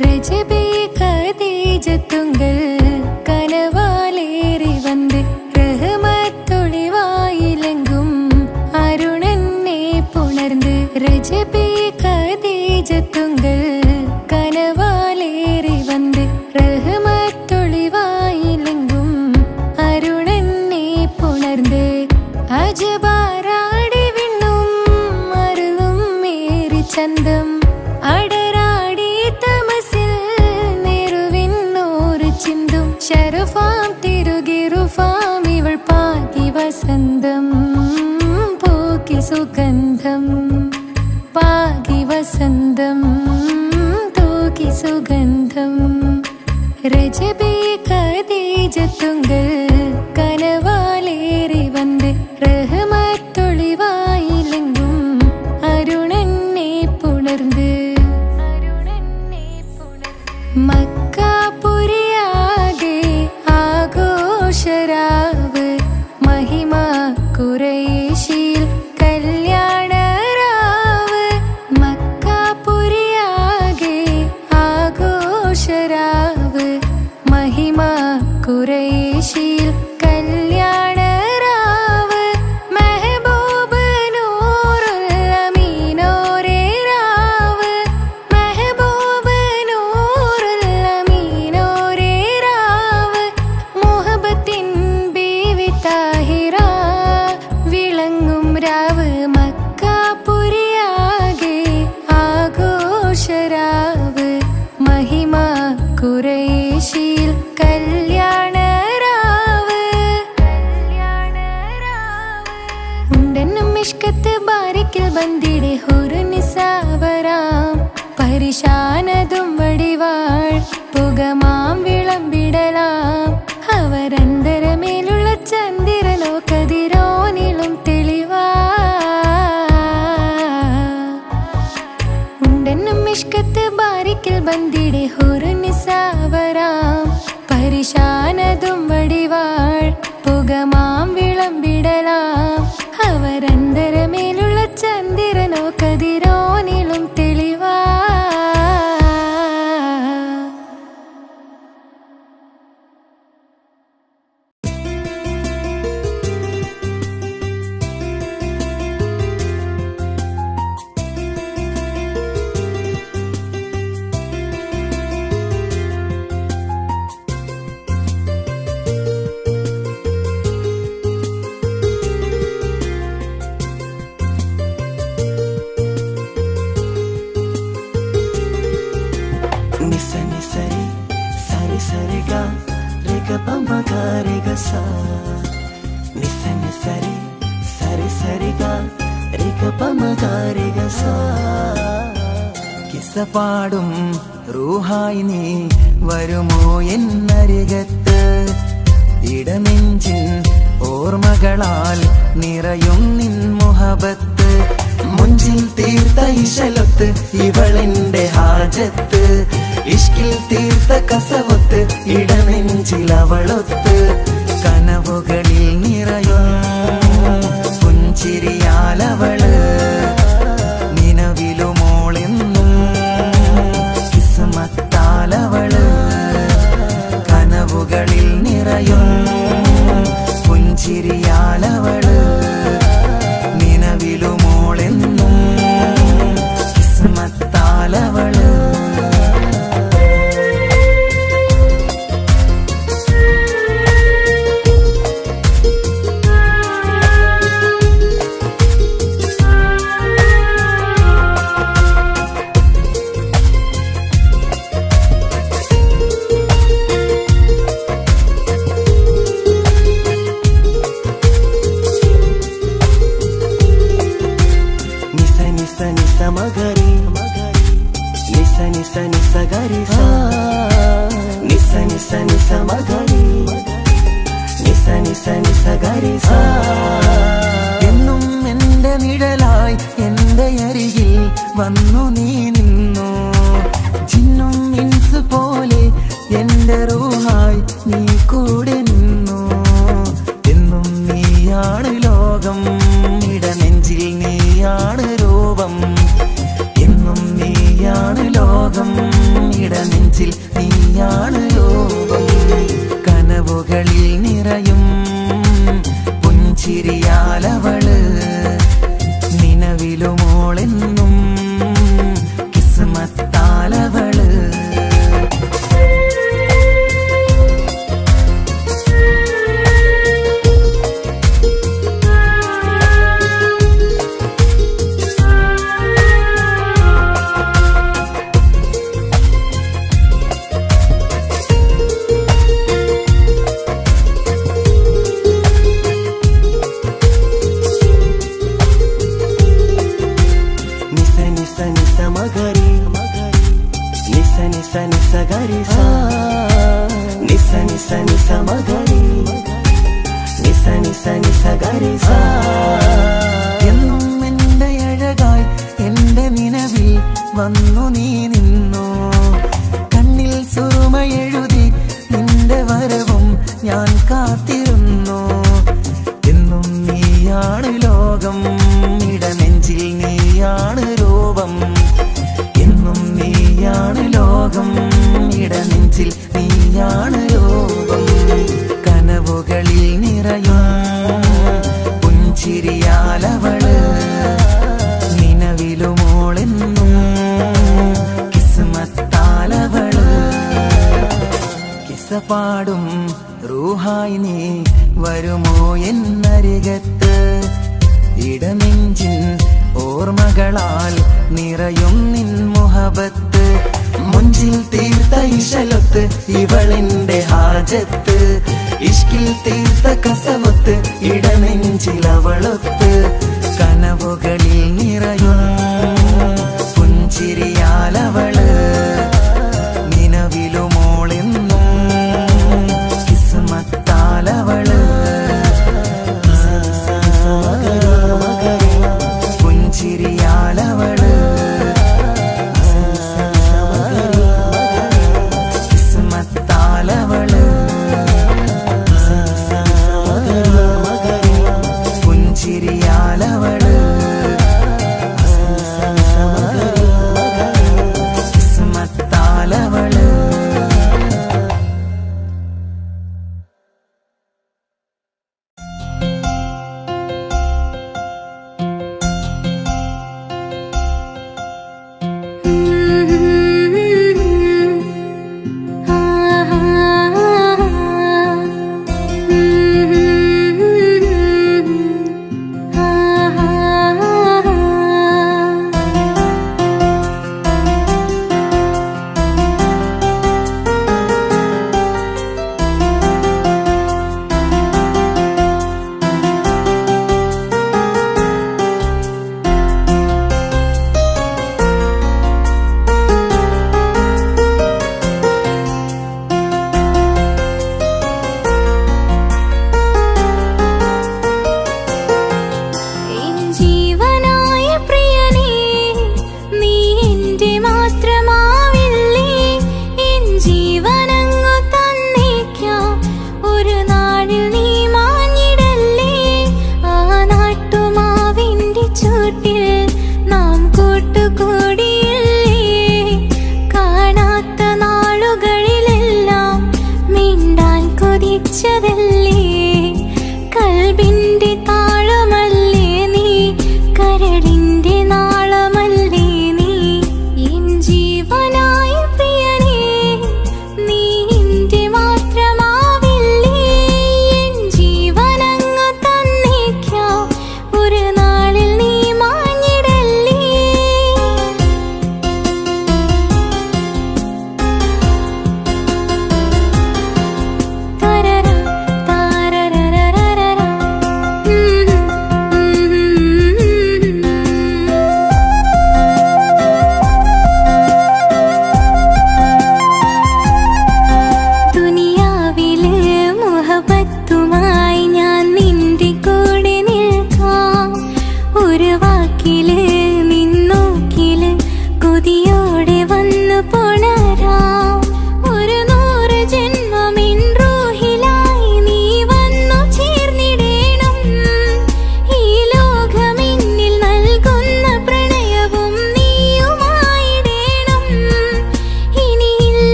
രജബേ ഖദീജത്തുങ്കൾ കനവാലേറി വന്ന് റഹ്മത്തൊളിവായിലെങ്കും അരുണനെ പുണർന്ന് രജബേ ഖദീജത്തുങ്കൾ കനവാലേറി വന്ന് റഹ്മത്തൊളിവായിലെങ്കും അരുണനെ പുണർന്ന് അജബാരാടി വിണ്ണും അരുളും മേറി ചന്തം അടരാടി തമസിൽ നെരുവിന്നോറ് ചിന്തും ശരഫാം തിരുകിറുഫാം ഇവൾ പാകി വസന്തം പൂക്കി സുഗന്ധം പാകി വസന്തം തൂക്കി സുഗന്ധം രജബേ ഖദീജത്തുങ്കൾ കനവാലേറി വന്ന് റഹ്മത്തൊളിവായിലെങ്കും അരുണനെ പുണർന്ന് മക്കാപുരിയാകെ ആഘോഷരാവ് മഹിമ ഖുറൈശിയിൽ കല്യാണരാവ് മക്കാപുരിയാകെ ആഘോഷരാവ് മഹിമ ഖുറൈശിയിൽ കല്യാണരാവ് മെഹബൂബ് നൂറുൽ അമീനോരേ രാവ് മെഹബൂബ് നൂറുൽ അമീനോരേ രാവ് മുഹബത്തിൻ ബീവി താഹിറ വിളങ്ങും രാവ് മക്കാപുരിയാകെ ആഘോഷരാവ് മഹിമ ഖുറൈശിയിൽ കല്യാണരാവ് ഉണ്ടെന്നും ഇഷ്കത്ത് ബാരിക്കിൽ ബന്ദിടെ ഹുറു നിസാവരാം പരിശാനതും വടിവാൾ പുകമാം വിളമ്പിടലാം അവരന്തരമേലുള്ള ചന്ദ്രനോ കതിരോനിലും തെളിവാ ഉണ്ടെന്നും ഇഷ്കത്ത് ബാരിക്കിൽ ബന്ദിടെ ഹുറു നിസാവരാം പരിശാനതും വടിവാൾ പുകമാം വിളമ്പിടലാം അവരന്തരമേലുള്ള ചന്ദ്രനോ കതിരോനിലും തെളിവാ പാടും റൂഹായി നീ വരുമോ എന്നരികത്ത് ഇടനെഞ്ചിൻ ഓർമ്മകളാൽ നിറയും നിൻ മുഹബത്ത് മുഞ്ചിൽ തീർത്ത ഇശലൊത്ത് ഇവളെന്റെ ഹാജത്ത് ഇഷ്കിൽ തീർത്ത കസവത്ത് ഇടനെഞ്ചിൽ അവളൊത്ത് കനവുകളിൽ നിറയും പുഞ്ചിരിയാലവള് നിലവിലുമോളെന്നും കിസ്മത്താലവള് കനവുകളിൽ നിറയും പുഞ്ചിരിയാലവള് നിലവിലുമോളെന്നും കിസ്മത്താലവള് എന്നും എന്റെ നിഴലായി എന്റെ അരികിൽ വന്നു നീ നിന്നു ജിന്നും ഇൻസ് പോലെ എന്റെ റൂഹായി നീ കൂടെ നിന്നു എന്നും നീയാണ് ലോകം ഇടനെഞ്ചിൽ നീയാണ് രൂപം എന്നും നീയാണ് ലോകം ഇടനെ നീയാണ് ലോകം. കനവുകളിൽ നിറയും പുഞ്ചിരിയാലവള്, നിലവിലുമോളെന്നും കിസ്മത്താലവള്. മഗരി നിസ നിസ നിസ ഗരി സ നിസ നിസ നിസ മഗരി നിസ നിസ നിസ ഗരി സ. എന്നും എന്റെ അഴകായി എന്റെ നിലവിൽ വന്നു നീ നിന്നു. കണ്ണിൽ സുറുമയെഴുതി നിന്റെ വരവും ഞാൻ കാത്തിരുന്നു. എന്നും നീയാണ് ലോകം, ഇടനെഞ്ചിൽ നീയാണ് രൂപം. എന്നും നീയാണ് ലോകം, ഇടനെഞ്ചിൽ നീയാണ് രൂപം. കനവുകളിൽ നിറയും പുഞ്ചിരിയാലവള്, നിലവിലുമോളെന്നും കിസ്മത്താലവള്. കിസ്സപാടും റൂഹായി നീ വരുമോ എന്നരികത്ത്? ഇടനെഞ്ചിൻ ഓർമ്മകളാൽ നിറയും നിൻ മുഹബത്ത്. മുഞ്ചിൽ തീർത്ത ഇശലൊത്ത് ഇവളെന്റെ ഹാജത്ത്. ഇഷ്കിൽ തീർത്ത കസവത്ത് ഇടനെഞ്ചിലവളൊത്ത്. കനവുകളിൽ നിറയും പുഞ്ചിരിയാലവള്, നിലവിലുമോളെന്നും കിസ്മത്താലവള്. പുഞ്ചിരിയാലവള്, കിസ്മത്താലവള്. പുഞ്ചിരിയാലവള്,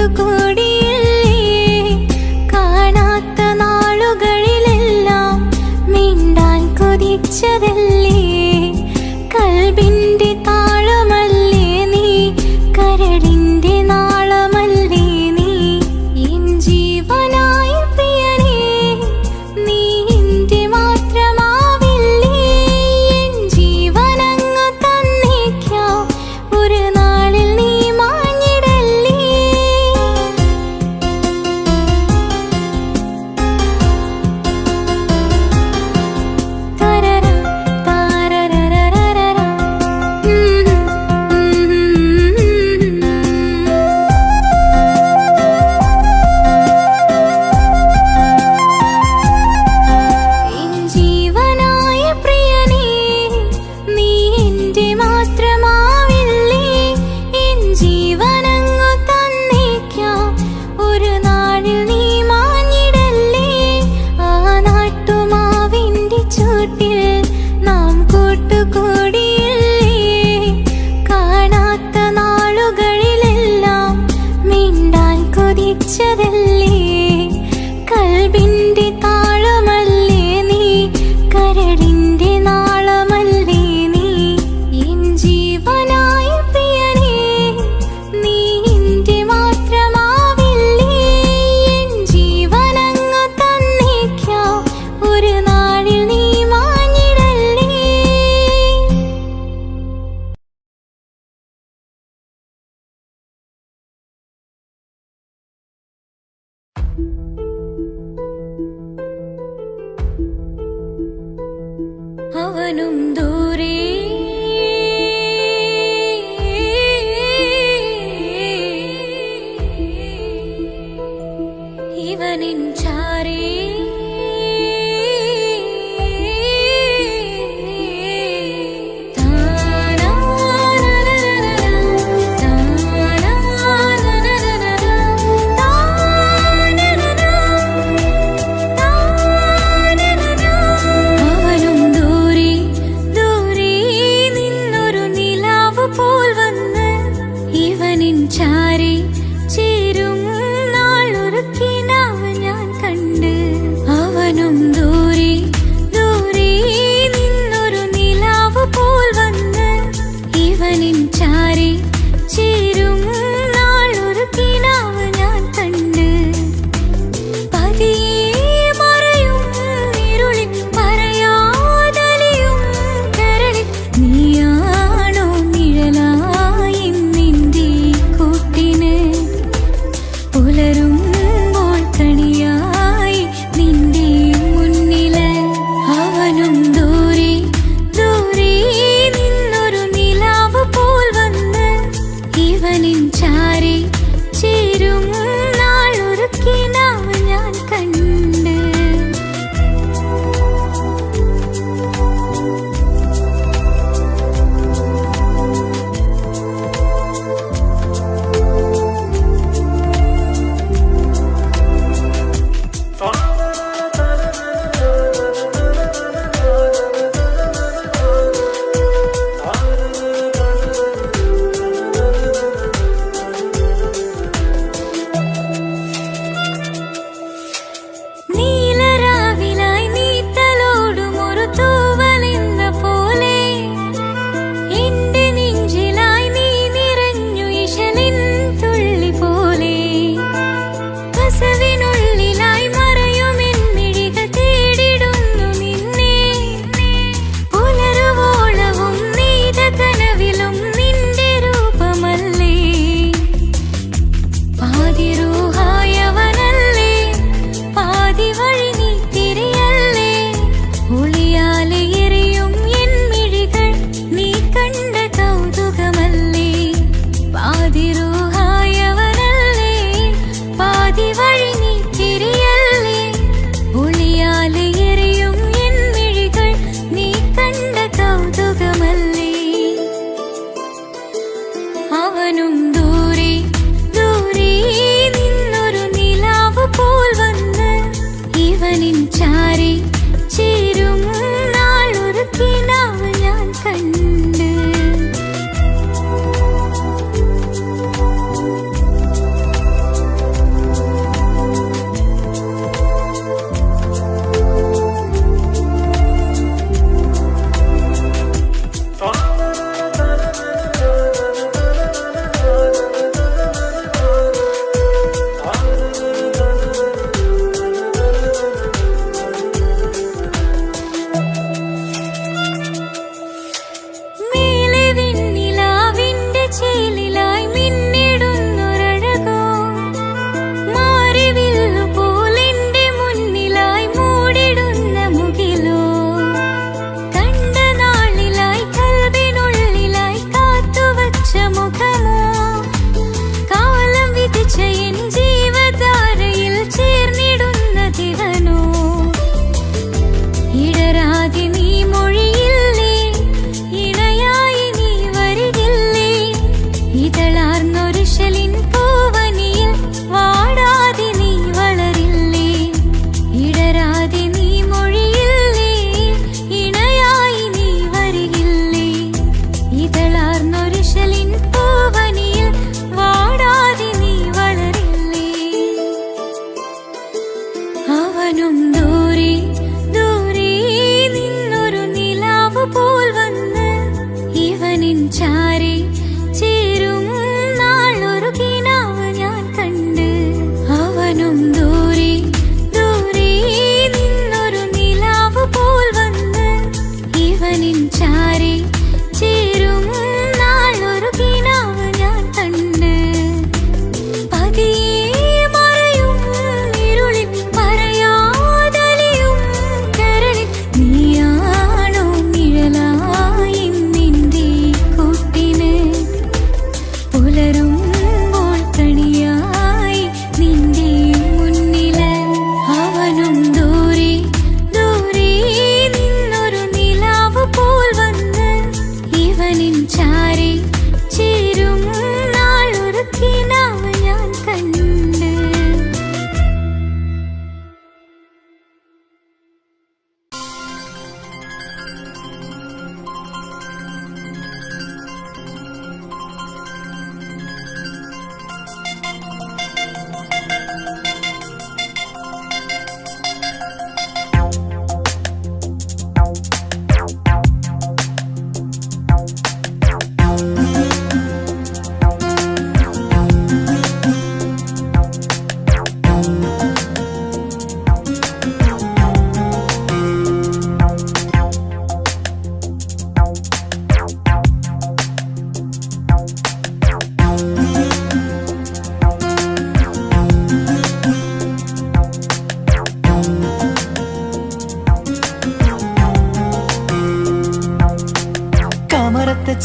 കൂട്ടുകൂടിയില്ലേ കാണാത്ത നാളുകളിലെല്ലാം മിണ്ടാൻ കൊതിച്ചതല്ലേ കൽബിന്റെ താളമല്ലേ നീ കരളിന്റെ നാളമല്ലേ നീ എൻ ജീവനായ പ്രിയനേ നീ എന്റെ മാത്രമാവില്ലേ എൻ ജീവനങ്ങ് തന്നേക്കാം ഒരു നാളിൽ നീ മാഞ്ഞിടല്ലേ തരര താരരരരരര എൻ ജീവനായ പ്രിയനേ നീ എന്റെ മാത്രമാവില്ലേ എൻ ജീവനങ്ങു തന്നേക്കാം ഒരു നാളിൽ നീ മാഞ്ഞിടല്ലേ ആ നാട്ടുമാവിന്റെ ചൂട്ടിൽ നാം കൂട്ടുകൂടിയില്ലേ കാണാത്ത നാളുകളിലെല്ലാം മിണ്ടാൻ കൊതിച്ചതല്ലേ കൽബിന്റെ താളമല്ലേ നീ കരളിന്റെ നാളമല്ലേ നീ എൻ ജീവനായ പ്രിയനേ നീ എന്റെ മാത്രമാവില്ലേ എൻ ജീവനങ്ങ് തന്നേക്കാം ഒരു നാളിൽ നീ മാഞ്ഞിടല്ലേ അവനും ദൂരെ ഇവനിൻ ചാരേ അവനും ദൂരെ ദൂരെ നിന്നൊരു നിലാവ് പോൽ വന്ന് ഇവനിൻ ചാരി ചേരും നാളൊരു കിനാവ് ഞാൻ കണ്ട്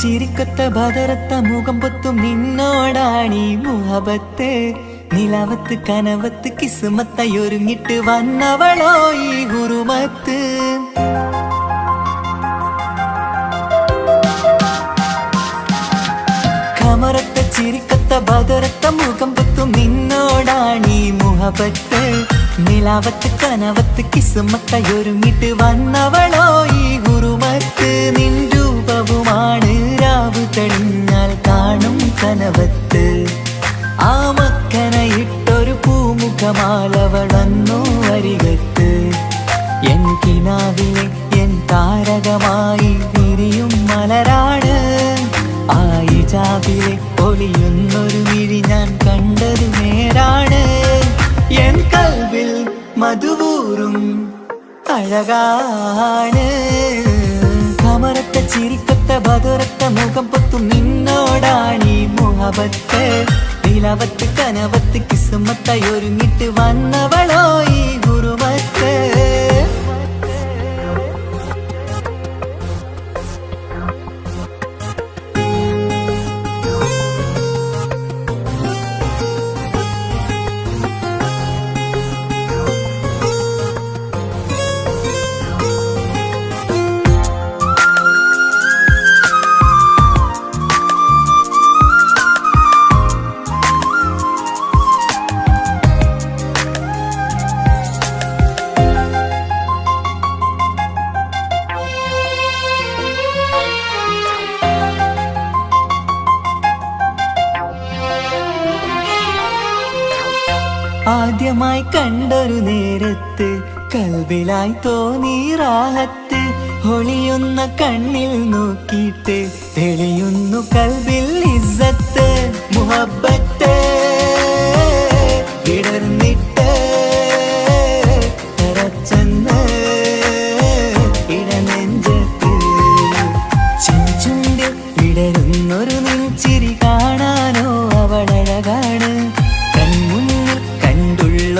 ചിരിക്കൊത്ത ബദറത്ത മുഖം പൊത്തും നിന്നോടാണീ മുഹബത്ത്. നിലവത്ത് കനവത്ത് കിസ്മത്തായി ഒരുങ്ങിട്ട് വന്നവളോ ഈ ഹുറുമത്ത്. കമറത്ത ചിരിക്കത്ത ബദറത്ത മുഖം പൊത്തും നിന്നോടാണീ മുഹബത്ത്. നിലാവത്ത് കനവത്ത് കിസ്മത്തായി ഒരുങ്ങിട്ട് വന്നവളോ ഈ ഹുറുമത്ത്. നിൻ രൂപവുമാണ് രാവ് തെളിഞ്ഞാൽ കാണും കനവത്ത്. ആ മക്കനയിട്ടൊരു പൂമുഖമാലവളന്നു അരികത്ത്. എൻ കിനാവിലെ എൻ താരകമായി വിരിയും മലരാണ്. ആ ഇജാബിലെ ഒളിയുന്നൊരു മിഴി ഞാൻ കണ്ടത് നേരാണ്. എൻ കൽവിൽ മധുവൂറും അഴകാണ്. കമറത്ത ചിരിക്കത്ത ബദറത്ത മുഖം പൊത്തും നിന്നോടാണീ മുഹബത്ത്. നിലവത്ത് കനവത്ത് കിസ്മത്തായി ഒരുങ്ങിട്ട് വന്നവളോ ഈ ഹുറുമത്ത്. ആദ്യമായി കണ്ടൊരു നേരത്ത് കൽബിലായി തോന്നി റാഹത്ത്. ഒളിയുന്ന കണ്ണിൽ നോക്കിയിട്ട് തെളിയുന്നു കൽബിൽ ഇസ്സത്ത്. മുഹബ്ബത്ത് വിടർന്നിട്ട് തറച്ചെന്ന് ഇടനെഞ്ചത്ത്. ചിഞ്ചുണ്ടിൽ വിടരുന്നൊരു നെഞ്ചിരി കാണാനോ അവളഴകാണ്.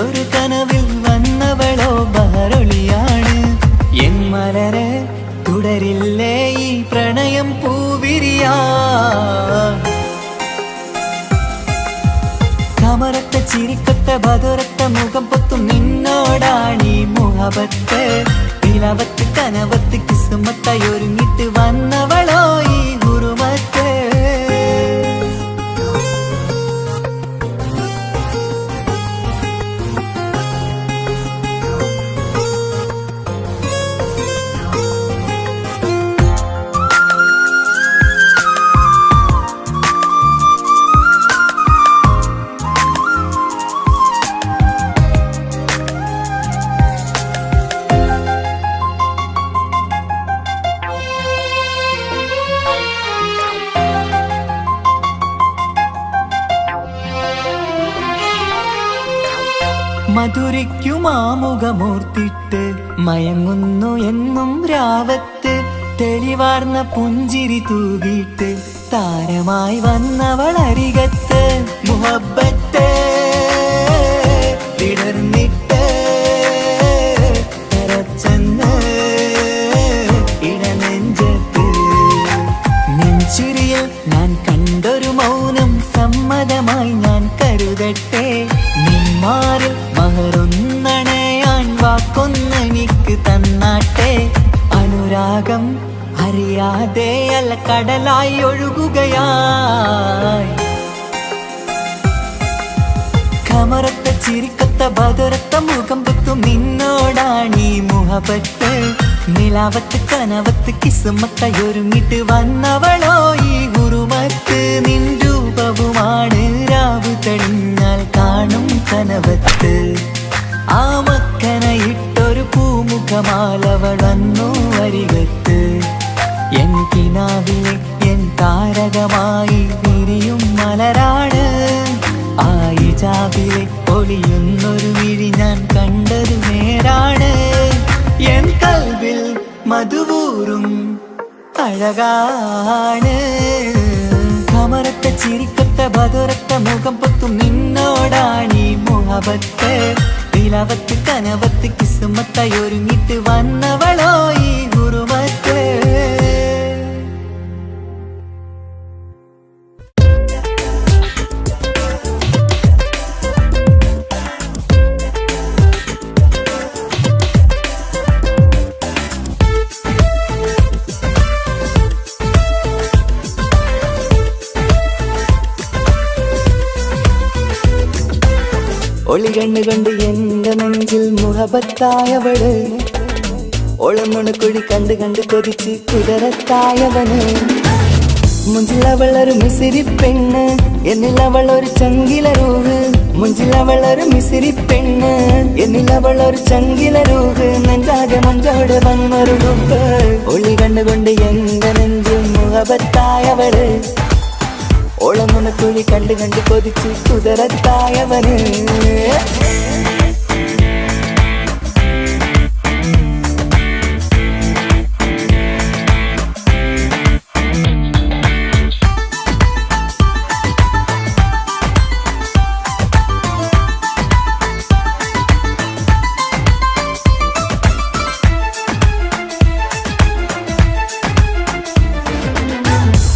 ഒരു കനവിൽ വന്നവളോ ബഹറൊളിയാണ്. എൻ മലരെ തുടരില്ലേ ഈ പ്രണയം പൂവിരിയാ. കമറത്ത ചിരിക്കത്ത ബദറത്ത മുഖം പൊത്തും നിന്നോടാണീ മുഹബത്ത്. നിലവത്ത് കനവത്ത് കിസ്മത്തായി ഒരുങ്ങിട്ട് വന്നവളോ ഈ ഹുറുമത്ത്. മധുരിക്കുമാമുഖമൂർത്തിട്ട് മയങ്ങുന്നു എന്നും രാവത്ത്. തെളിവാർന്ന പുഞ്ചിരി തൂകിയിട്ട് താരമായി വന്നവൾ അരികത്ത്. മുഹബ്ബത്ത് വിടർന്നിട്ട് തറച്ചെന്ന് ഇടനെഞ്ചത്ത്. നെഞ്ചുരിയിൽ ഞാൻ കണ്ടൊരു മൗനം സമ്മതമായി ഞാൻ കരുതട്ടെ. നിന്മാരിൽ മഹറൊന്നണയാൻ വാക്കൊന്നെനിക്ക് തന്നാട്ടെ. അനുരാഗം അറിയാതെ അല്ല കടലായി ഒഴുകുകയായി. കമറത്ത ചിരിക്കത്ത ബദറത്ത മുഖം പൊത്തും നിന്നോടാണീ മുഹബത്ത്. നിലാവത്ത് കനവത്ത് കിസ്മത്തായി ഒരുങ്ങിട്ട് വന്നവളോ ഈ ഹുറുമത്ത്. നിൻ രൂപവുമാണ് രാവ് തെളിഞ്ഞാൽ കാണും കനവത്ത്. ആ മക്കനയിട്ടൊരു പൂമുഖമാലവളന്നു അരികത്ത്. എൻ കിനാവിലെ എൻ താരകമായി വിരിയും മലരാണ്. ആ ഇജാബിലെ ഒളിയുന്നൊരു മിഴി ഞാൻ കണ്ടത് നേരാണ്. എൻ കൽവിൽ മധുവൂറും അഴകാണ്. കമറത്ത ചിരിക്കത്ത ബദറത്ത മുഖം പൊത്തും നിന്നോടാണീ മുഹബത്ത്. നിലവത്ത് കനവത്ത് കിസ്മത്തായി ഒരുങ്ങിട്ട് വന്നവളോ ഈ ഹുറുമത്ത്. ഒളി കണ്ണുകൊണ്ട് എന്റെ നെഞ്ചിൽ മുഹബത്തായവള് ഒളമുണക്കുഴി കണ്ട് കണ്ട് കൊതിച്ച് കുതിരത്തായവന് മുഞ്ചിലവളൊരു മിസിരി പെണ്ണ് എന്നിലവളൊരു ചങ്കിലരൂഹ് മുഞ്ചിലവളൊരു മിസിരി പെണ്ണ് എന്നിലവളൊരു ചങ്കിലരൂഹ് നെഞ്ചാകെ മഞ്ചോട് വന്നൊരു ഡുബ് ഒളി കണ്ണുകൊണ്ട് എന്റെ നെഞ്ചിൽ മുഹബത്തായവള് ഓളമുണക്കുഴി കണ്ട് കണ്ട് കൊതിച്ച് കുതിരത്തായവന്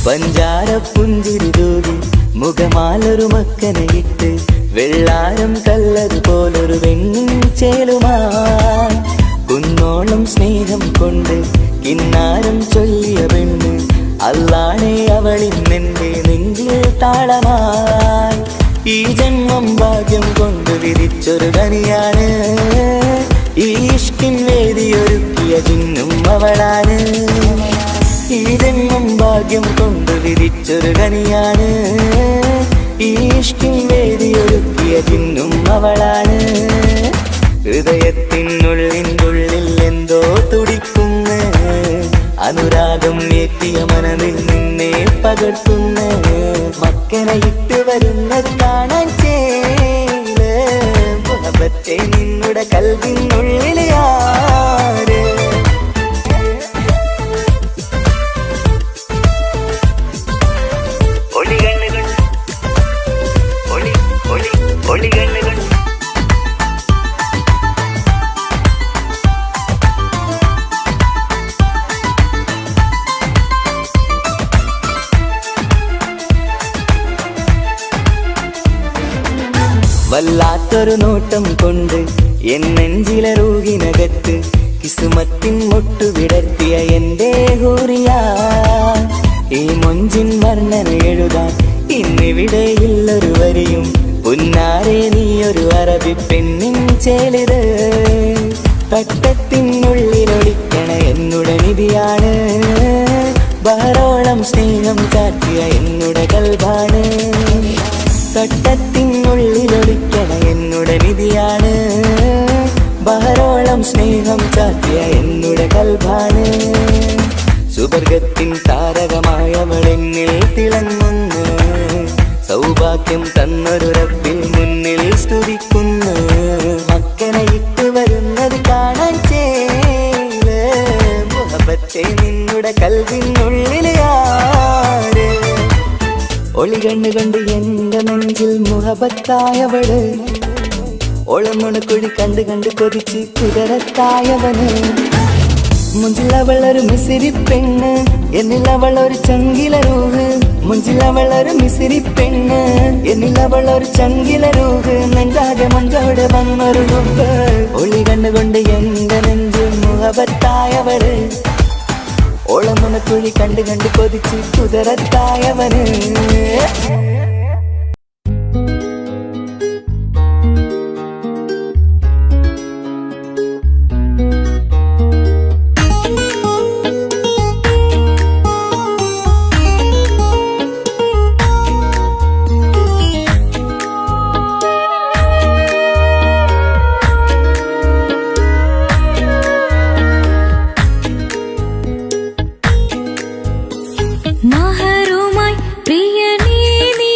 പഞ്ചാര പുഞ്ചിരി തൂകി മുഖമാലൊരു മക്കനയിട്ട് വെള്ളാരം കല്ലതുപോലൊരു വെണ്ണിൻ ചേലുമാ കുന്നോളം സ്നേഹം കൊണ്ട് കിന്നാരം ചൊല്ലിയ പെണ്ണ് അല്ലാണേ അവളിന്നെന്റെ നെഞ്ചിൽ താളമായി ഈ ജന്മം ഭാഗ്യം കൊണ്ട് വിരിച്ചൊരു കനിയാണ് ഈ ഇഷ്കിൻ വേദിയൊരുക്കിയ ജിന്നും അവളാണ് ഈ ജന്മം ഭാഗ്യം കൊണ്ട് വിരിച്ചൊരു കനിയാണ് ഈ ഇഷ്കിൻ വേദിയൊരുക്കിയ ജിന്നും അവളാണ് ഹൃദയത്തിനുള്ളിനുള്ളിൽ എന്തോ തുടിക്കുന്ന അനുരാഗം ഏറ്റിയ മനതിൽ നിന്നെ പകർത്തുന്ന മക്കനെ ഇട്ട് വരുന്നത് കാണാൻ ചേല് മുഹബത്തെ നിന്നുടെ കൽവിനുള്ളിൽ ആര് വല്ലാത്തൊരു നോട്ടം കൊണ്ട് എൻ നെഞ്ചിലെ റൂഹിനകത്ത് കിസുമത്തിൻ മുട്ടു വിടർത്തിയ എന്റെ ഹൂറിയ ഈ മൊഞ്ചിൻ വർണ്ണന എഴുതാൻ ഇന്നിവിടെയുള്ളൊരു വരിയും പുന്നാരെ നീയൊരു അറബി പെണ്ണിൻ ചേലിത് തട്ടത്തിനുള്ളിലൊളിക്കണ എന്നുടെ നിധിയാണ് ബഹറോളം സ്നേഹം കാട്ടിയ എന്നുടെ കൽബാണ് തട്ടത്തിനുള്ളിലൊളിക്കണ എന്നുടെ നിധിയാണ് ബഹറോളം സ്നേഹം കാട്ടിയ എന്നുടെ കൽബാണ് സുവർഗത്തിൻ താരകമായവളെന്നിൽ തിളങ്ങുന്നു സൗഭാഗ്യം തന്നൊരു റബ്ബിൽ മുന്നിൽ സ്തുതിക്കുന്നു മക്കനെ ഇട്ട് വരുന്നത് കാണാൻ ചേല് മുഹബത്തെ നിന്നുടെ കൽവിനുള്ളിൽ ആര് ഒളി കണ്ണുകൊണ്ട് എന്റെ നെഞ്ചിൽ മുഹബത്തായവള് ഒളമുണക്കുഴി കണ്ട് കണ്ട് കൊതിച്ച് കുതിരത്തായവന് മുഞ്ചിലവളൊരു മിസിരി പെണ്ണ് എന്നിലവളൊരു ചങ്കിലരൂഹ് മുഞ്ചിലവളൊരു മിസിരി പെണ്ണ് എന്നിലവളൊരു ചങ്കിലരൂഹ് നെഞ്ചാകെ മഞ്ചോട് വന്നൊരു ഡുബ് ഒളി കണ്ണുകൊണ്ട് എന്റെ നെഞ്ചിൽ മുഹബത്തായവള് ഓളമുണക്കുഴി കണ്ട് കണ്ട് കൊതിച്ച് കുതിരത്തായവന് മഹറുമായി പ്രിയനേ നീ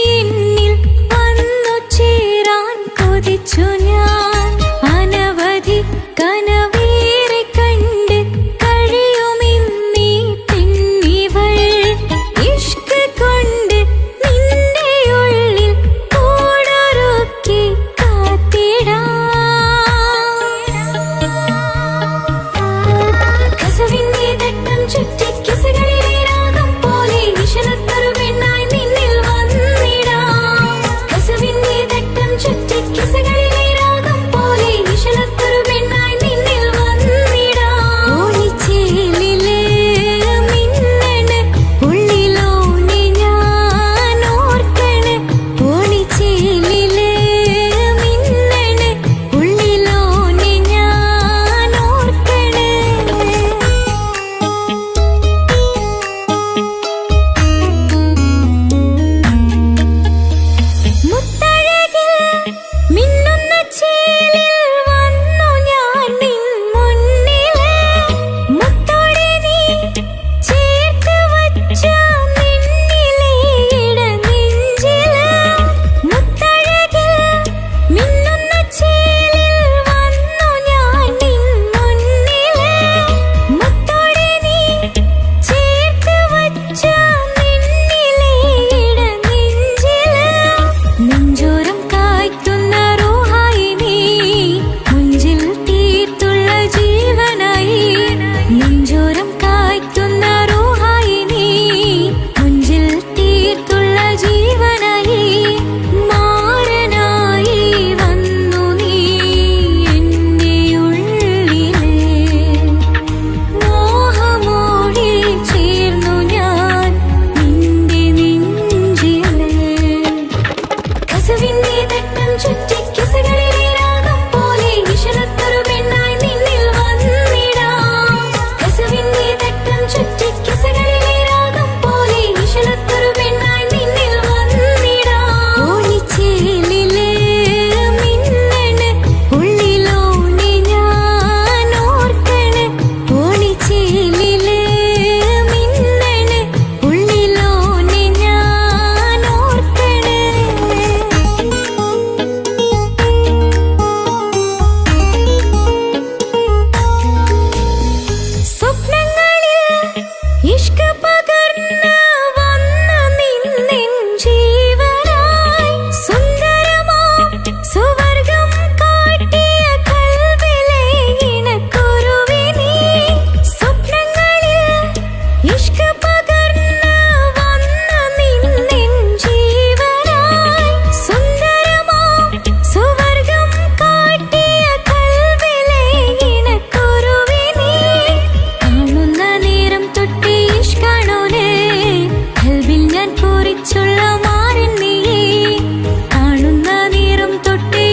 സുവർഗം കാട്ടിയ കൽവിലെ ഇണക്കുരുവി നീ. സ്വപ്നങ്ങളിൽ ഇഷ്ക് പകർന്ന് വന്ന നിന്നിൻ ജീവനായി. സുന്ദരമാം സുവർഗം കാട്ടിയ കൽവിലെ ഇണക്കുരുവി നീ. കാണുന്ന നേരം തൊട്ട് ഇഷ്കാണോലേ, കൽവിൽ ഞാൻ പൂരിച്ചുള്ള മാരൻ നീ. കാണുന്ന നേരം തൊട്ട്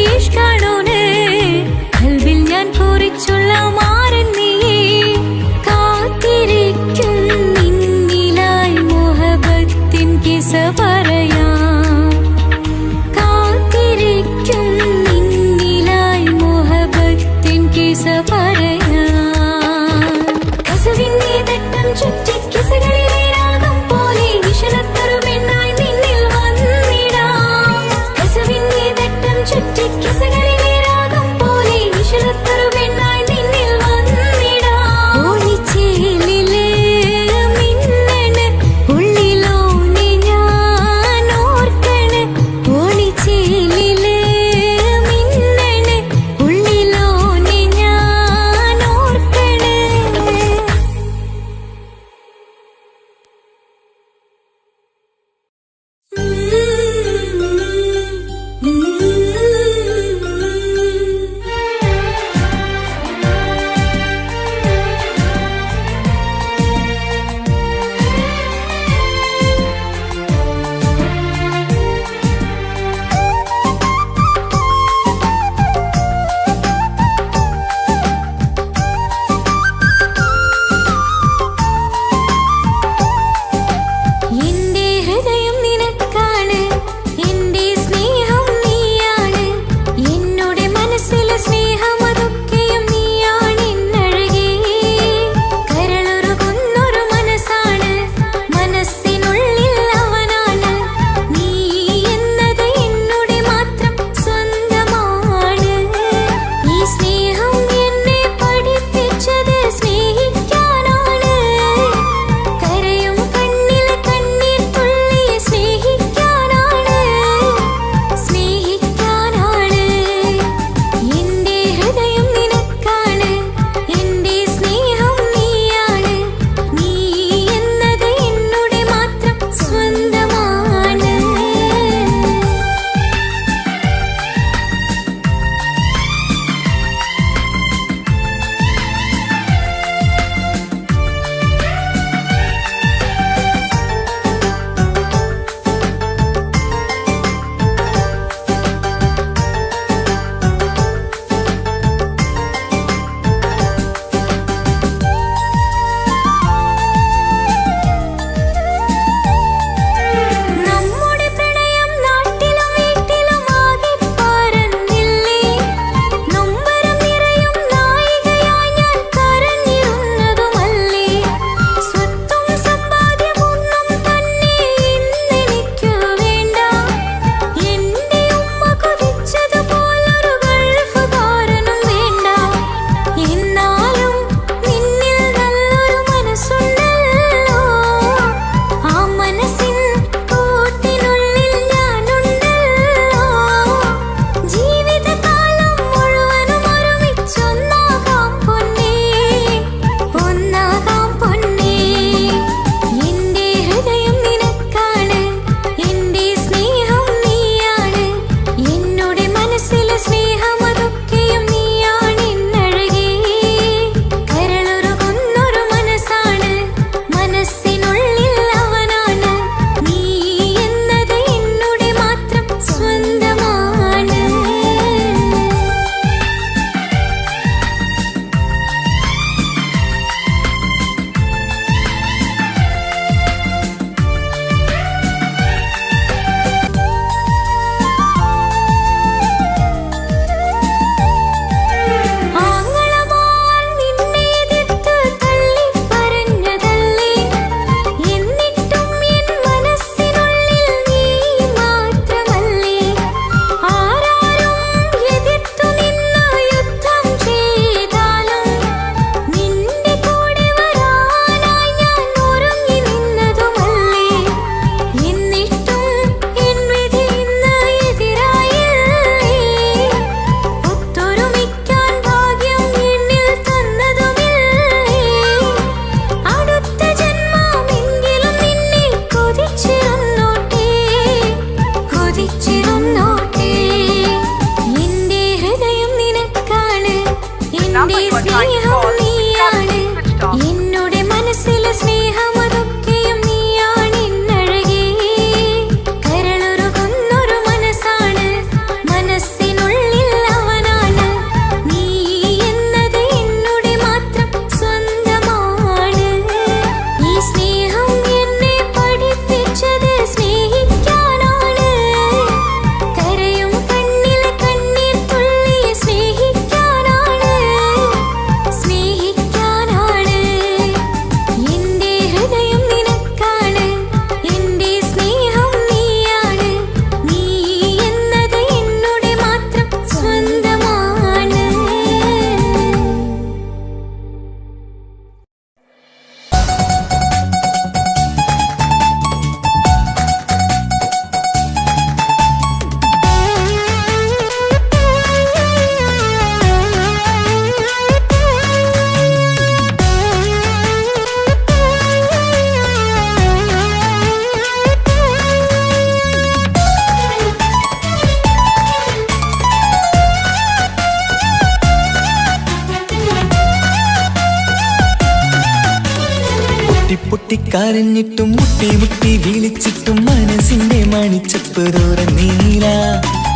കരഞ്ഞിട്ടും മുട്ടി മുട്ടി വിളിച്ചിട്ടും മനസ്സിന്റെ മണിച്ചപ്പ് തുറന്നീല.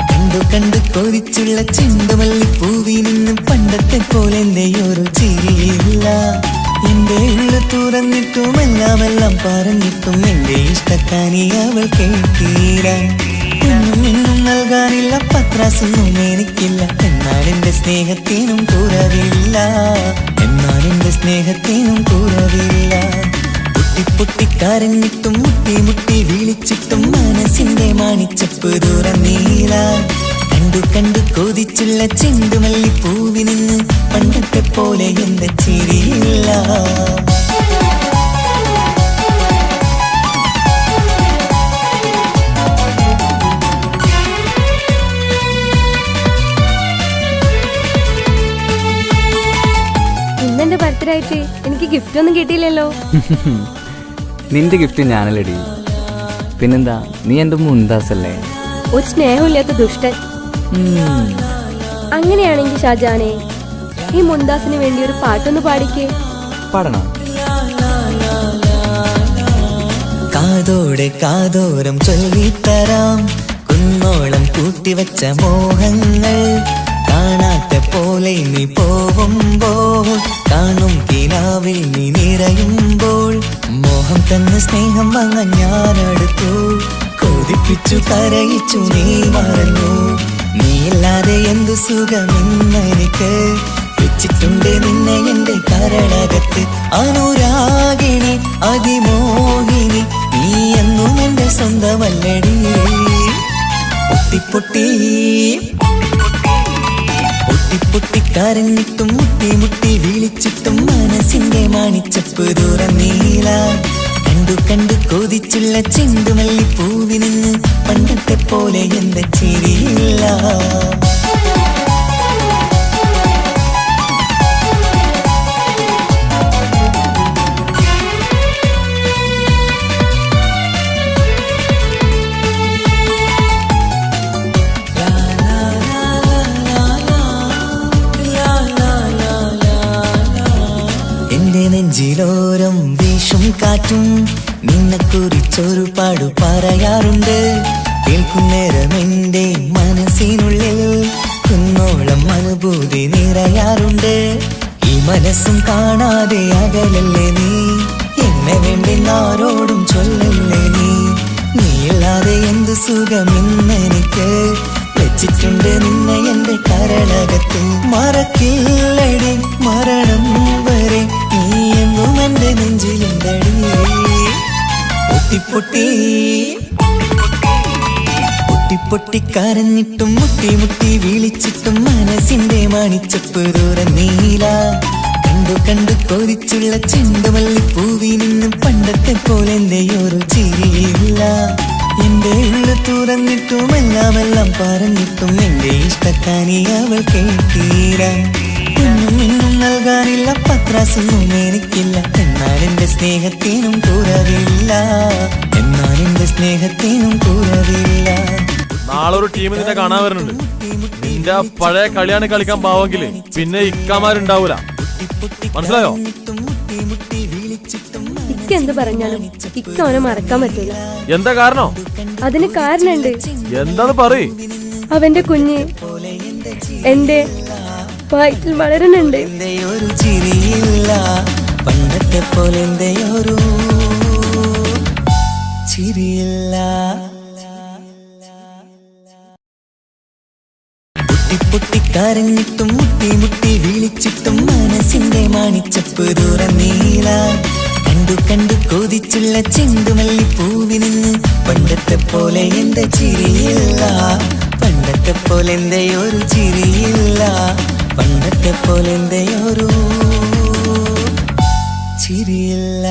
കണ്ടു കണ്ടു കൊതിച്ചുള്ള ചെണ്ടുമല്ലിപ്പൂവിൽ നിന്നും പണ്ടത്തെ പോലെ എന്റെയൊരു ചിരിയില്ല. എന്റെ ഉള്ളു തുറന്നിട്ടും എല്ലാം പറഞ്ഞിട്ടും എന്റെ ഇഷ്ടക്കാനി അവൾ കേട്ടീര. എന്നും നൽകാനില്ല പത്രാസൊന്നും എനിക്കില്ല. എന്നാൽ എന്റെ സ്നേഹത്തിനും കുറവില്ല. എന്നാൽ എന്റെ സ്നേഹത്തിനും കുറവില്ല. പൊട്ടി കരഞ്ഞിട്ടും മുട്ടി മുട്ടി വിളിച്ചിട്ടും മനസ്സിന്റെ മാണിച്ചപ്പ് തുറന്നീല. കണ്ടു കണ്ടു കൊതിച്ചുള്ള ചെണ്ടുമല്ലിപ്പൂവിൽ നിന്ന് പണ്ടത്തെ പോലെ എന്റെ ചിരിയില്ല. ഇന്നെന്റെ ബർത്ത്ഡേ ആയിട്ട് എനിക്ക് ഗിഫ്റ്റ് ഒന്നും കിട്ടിയില്ലല്ലോ. നിന്റെ ഗിഫ്റ്റ് ഞാനല്ലടി, പിന്നെന്താ, നീ എന്റെ മുന്താസല്ലേ. ഒരു സ്നേഹമില്ലാത്ത ദുഷ്ടൻ. അങ്ങനെയാണെങ്കിൽ ഷാജാനെ, ഈ മുന്താസിന് വേണ്ടി ഒരു പാട്ടൊന്ന് പാടിക്കേ. പാടണം. കാതോടെ കാതോരം ചൊല്ലിത്തരാം കുന്നോളം കൂട്ടിവച്ച മോഹങ്ങൾ. കാണാത്ത പോലെ നീ പോവുമ്പോൾ കാണും കിനാവിൽ നീ നിറയുമ്പോൾ മോഹം തന്ന സ്നേഹം വാങ്ങാൻ ഞാനെടുത്തു. കൊതിപ്പിച്ചു കരയിച്ചു നീ മറന്നു. നീയില്ലാതെ എന്തു സുഖമെന്നെനിക്ക്. വെച്ചിട്ടുണ്ട് നിന്നെ എന്റെ കരളകത്ത്. അനുരാഗിണി അതിമോഹിനി നീ എന്നും എന്റെ സ്വന്തമല്ലടി. പൊട്ടി പൊട്ടി കരഞ്ഞിട്ടും മുട്ടി മുട്ടി വിളിച്ചിട്ടും മനസ്സിന്റെ മാണിച്ചപ്പ് തുറന്നീല. കണ്ടു കണ്ടു കൊതിച്ചുള്ള ചെണ്ടുമല്ലിപ്പൂവിൽ നിന്ന് പണ്ടത്തെ പോലെ എന്റെ ചിരിയില്ല. നെഞ്ചിലോരം വീശും കാറ്റും നിന്നെ കുറിച്ചൊരു പാടു പറയാറുണ്ട്. കേൾക്കുന്നേരം എന്റെ മനസ്സിനുള്ളിൽ കുന്നോളം അനുഭൂതി നിറയാറുണ്ട്. ഈ മനസ്സും കാണാതെ അകലല്ലേ നീ. എന്നെ വേണ്ടി ആരോടും ചൊല്ലല്ലേ നീ. നീയില്ലാതെ എന്ത് സുഖമെന്നെനിക്ക്. വെച്ചിട്ടുണ്ട് നിന്നെ എന്റെ കരളകത്ത്. മറക്കില്ലടി മരണം വരെ നീ എന്നും എന്റെ നെഞ്ചിലുണ്ടടി. പൊട്ടി പൊട്ടി കരഞ്ഞിട്ടും മുട്ടി മുട്ടി വിളിച്ചിട്ടും മനസ്സിന്റെ മാണിച്ചപ്പ് തുറന്നീല. കണ്ടു കണ്ടു കൊതിച്ചുള്ള ചെണ്ടുമല്ലിപ്പൂവിൽ നിന്നും പണ്ടത്തെ പോലെ എന്റെയൊരു ചിരിയില്ല. എന്റെ ഉള്ളു തുറന്നിട്ടും എല്ലാം പറഞ്ഞിട്ടും എന്റെ ഇഷ്ടക്കാനി അവൾ കേട്ടീര. ഇന്നും നൽകാനില്ല പത്രാസൊന്നും എനിക്കില്ല. എന്നാൽ എന്റെ സ്നേഹത്തിനും കുറവില്ല. എന്നാൽ എന്റെ സ്നേഹത്തിനും കുറവില്ല. നാളെ ഒരു ടീം നിന്നെ കാണാൻ വരുന്നുണ്ട്. നിന്റെ പഴയ കളിയാണ് കളിക്കാൻ പാവെങ്കില് പിന്നെ ഇക്കമാരുണ്ടാവൂല. മനസ്സിലായോ? ഇക്ക എന്ത് പറഞ്ഞാലും ഇക്ക അവനെ മറക്കാൻ പറ്റൂല. എന്താ കാരണം? അതിന് കാരണുണ്ട്. എന്താന്ന് പറയ്. അവന്റെ കുഞ്ഞ് എന്റെ വയറ്റിൽ വളരുന്നുണ്ട്. ഒരു ചിരിയില്ല പണ്ടത്തെ പോലെ എന്റെയൊരു ചിരിയില്ല. പൊട്ടി കരഞ്ഞിട്ടും മുട്ടി മുട്ടി വിളിച്ചിട്ടും മനസ്സിന്റെ മാണിച്ചപ്പ് തുറന്നീല. കണ്ടു കണ്ടു കൊതിച്ചുള്ള ചെണ്ടുമല്ലിപ്പൂവിൽ നിന്ന് പണ്ടത്തെ പോലെ എന്റെ ചിരിയില്ല. പണ്ടത്തെ പോലെ എന്റെയൊരു ചിരിയില്ല. പണ്ടത്തെ പോലെ എന്റെയൊരു ചിരിയില്ല.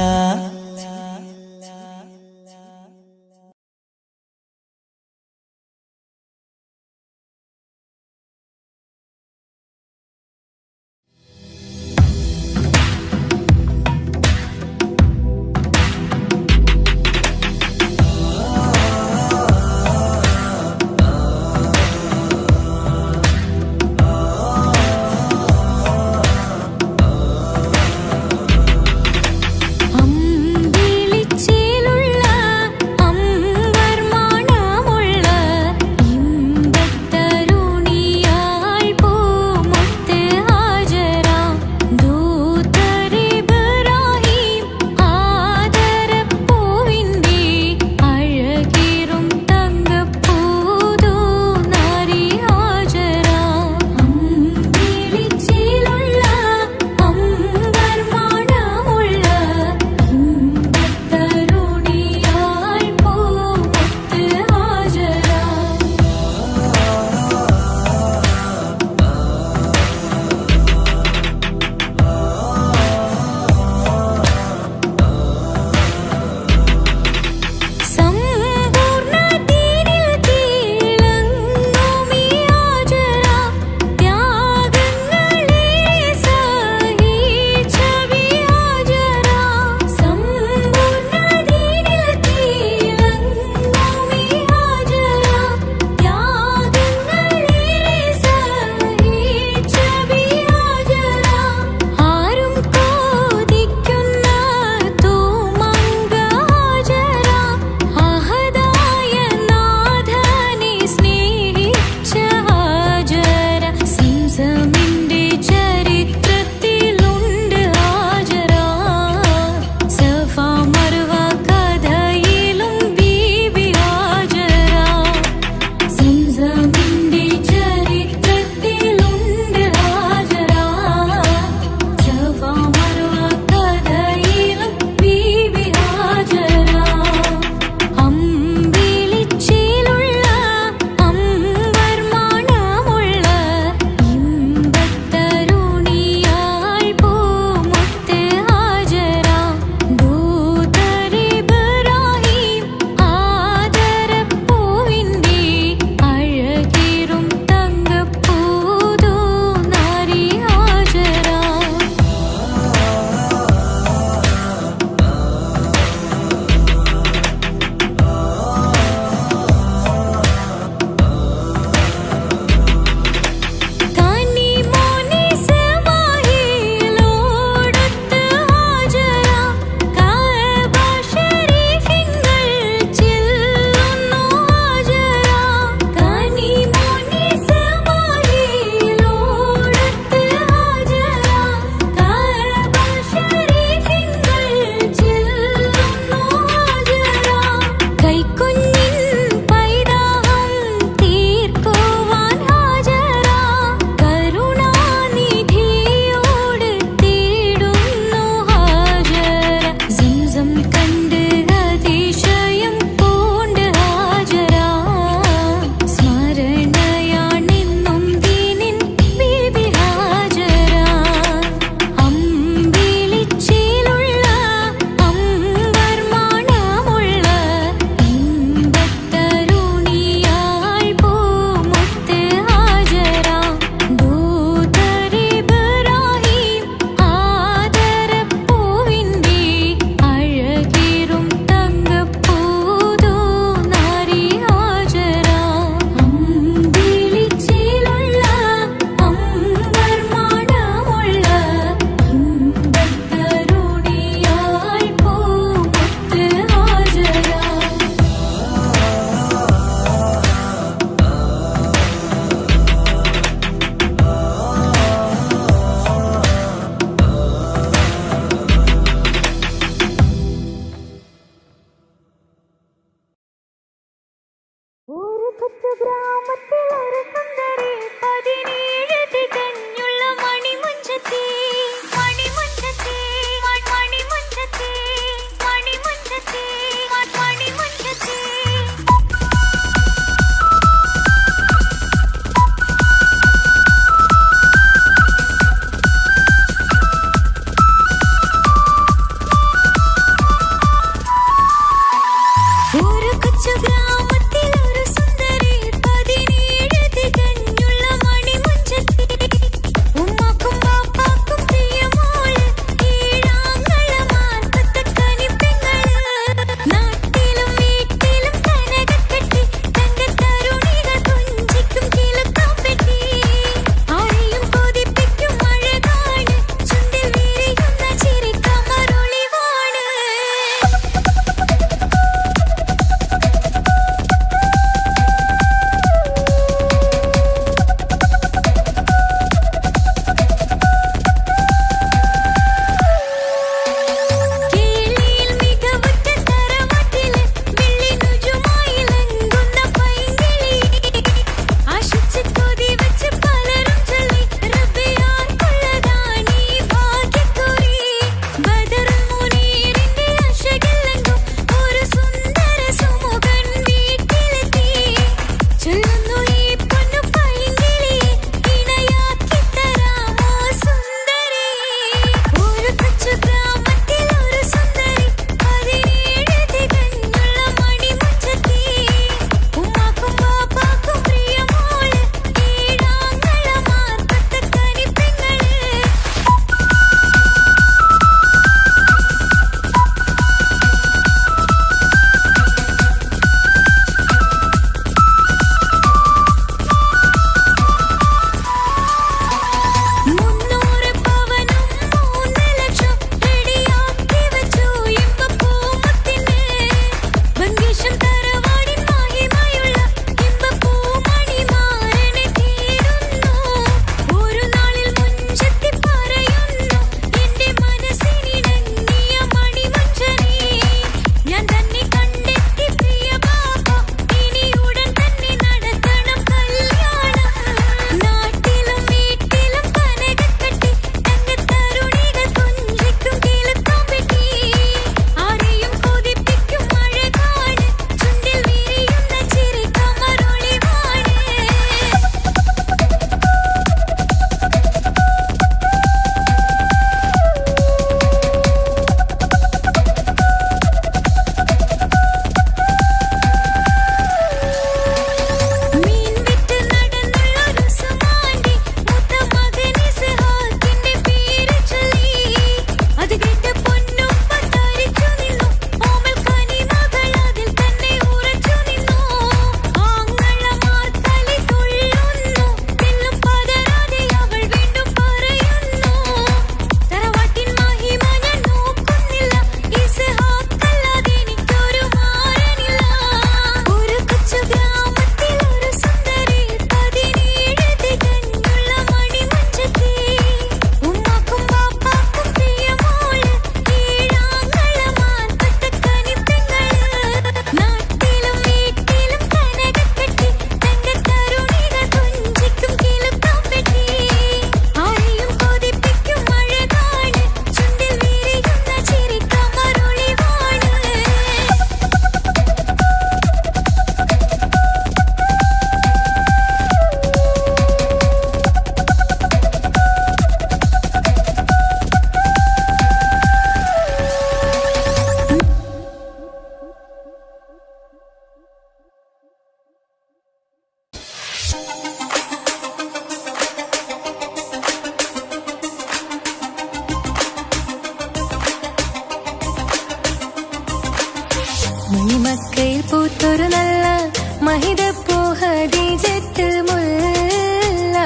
മഹിതപ്പൂ ഹദീജത്ത് മുല്ല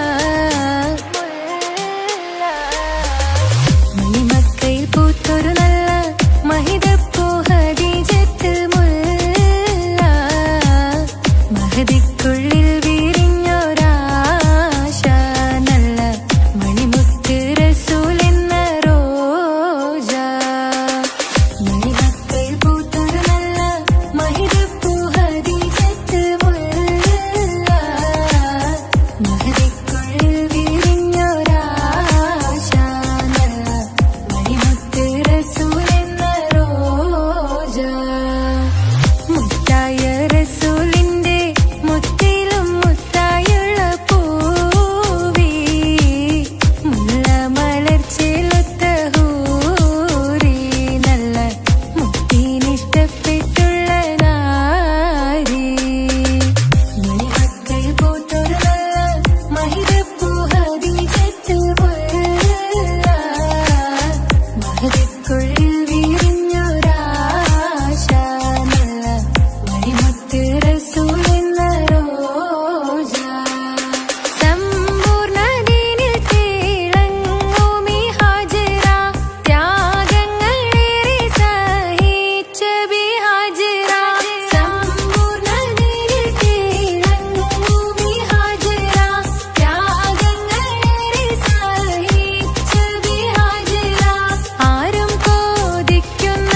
മണിമക്കയിൽ പൂത്തൊരു നല്ല മഹിതപ്പൂ ഹദീജത്ത് മുല്ല മഹദിക്കുള്ളിൽ വിരിഞ്ഞൊരാശ നല്ല മണിമുത്ത് റസൂൽ എന്ന റോജ മണിമക്കയിൽ പൂത്തൊരു നല്ല മഹിതപ്പൂ ഹദീജത്ത് മുല്ല മഹദിക്കുള്ളിൽ വിരിഞ്ഞൊരാശ നല്ല മണിമുത്ത് റസൂൽ എന്ന റോജ മുത്തായ റസൂലിന്റെ മുത്തിലും മുത്തായുള്ള പൂവി മുല്ല മലർച്ചെലുത്ത ഹൂറി നല്ല മുത്തിനിഷ്ടപ്പെട്ടുള്ള നാരി മണിമക്കയിൽ പൂത്തൊരു നല്ല മഹിതപ്പൂ ഹദീജത്ത് മുല്ല മഹദിക്കുള്ളിൽ വിരിഞ്ഞൊരാശ നല്ല മണിമുത്ത് റസൂൽ എന്ന റോജ സമ്പൂർണ്ണ ദീനിൽ തിളങ്ങുമീ ഹാജറ ത്യാഗങ്ങളേറെ സഹിച്ച ബിഹാജറ സമ്പൂർണ്ണ ദീനിൽ തിളങ്ങുമീ ഹാജറ ത്യാഗങ്ങളേറെ സഹിച്ച ബിഹാജറ ആരും കോതിക്കുന്ന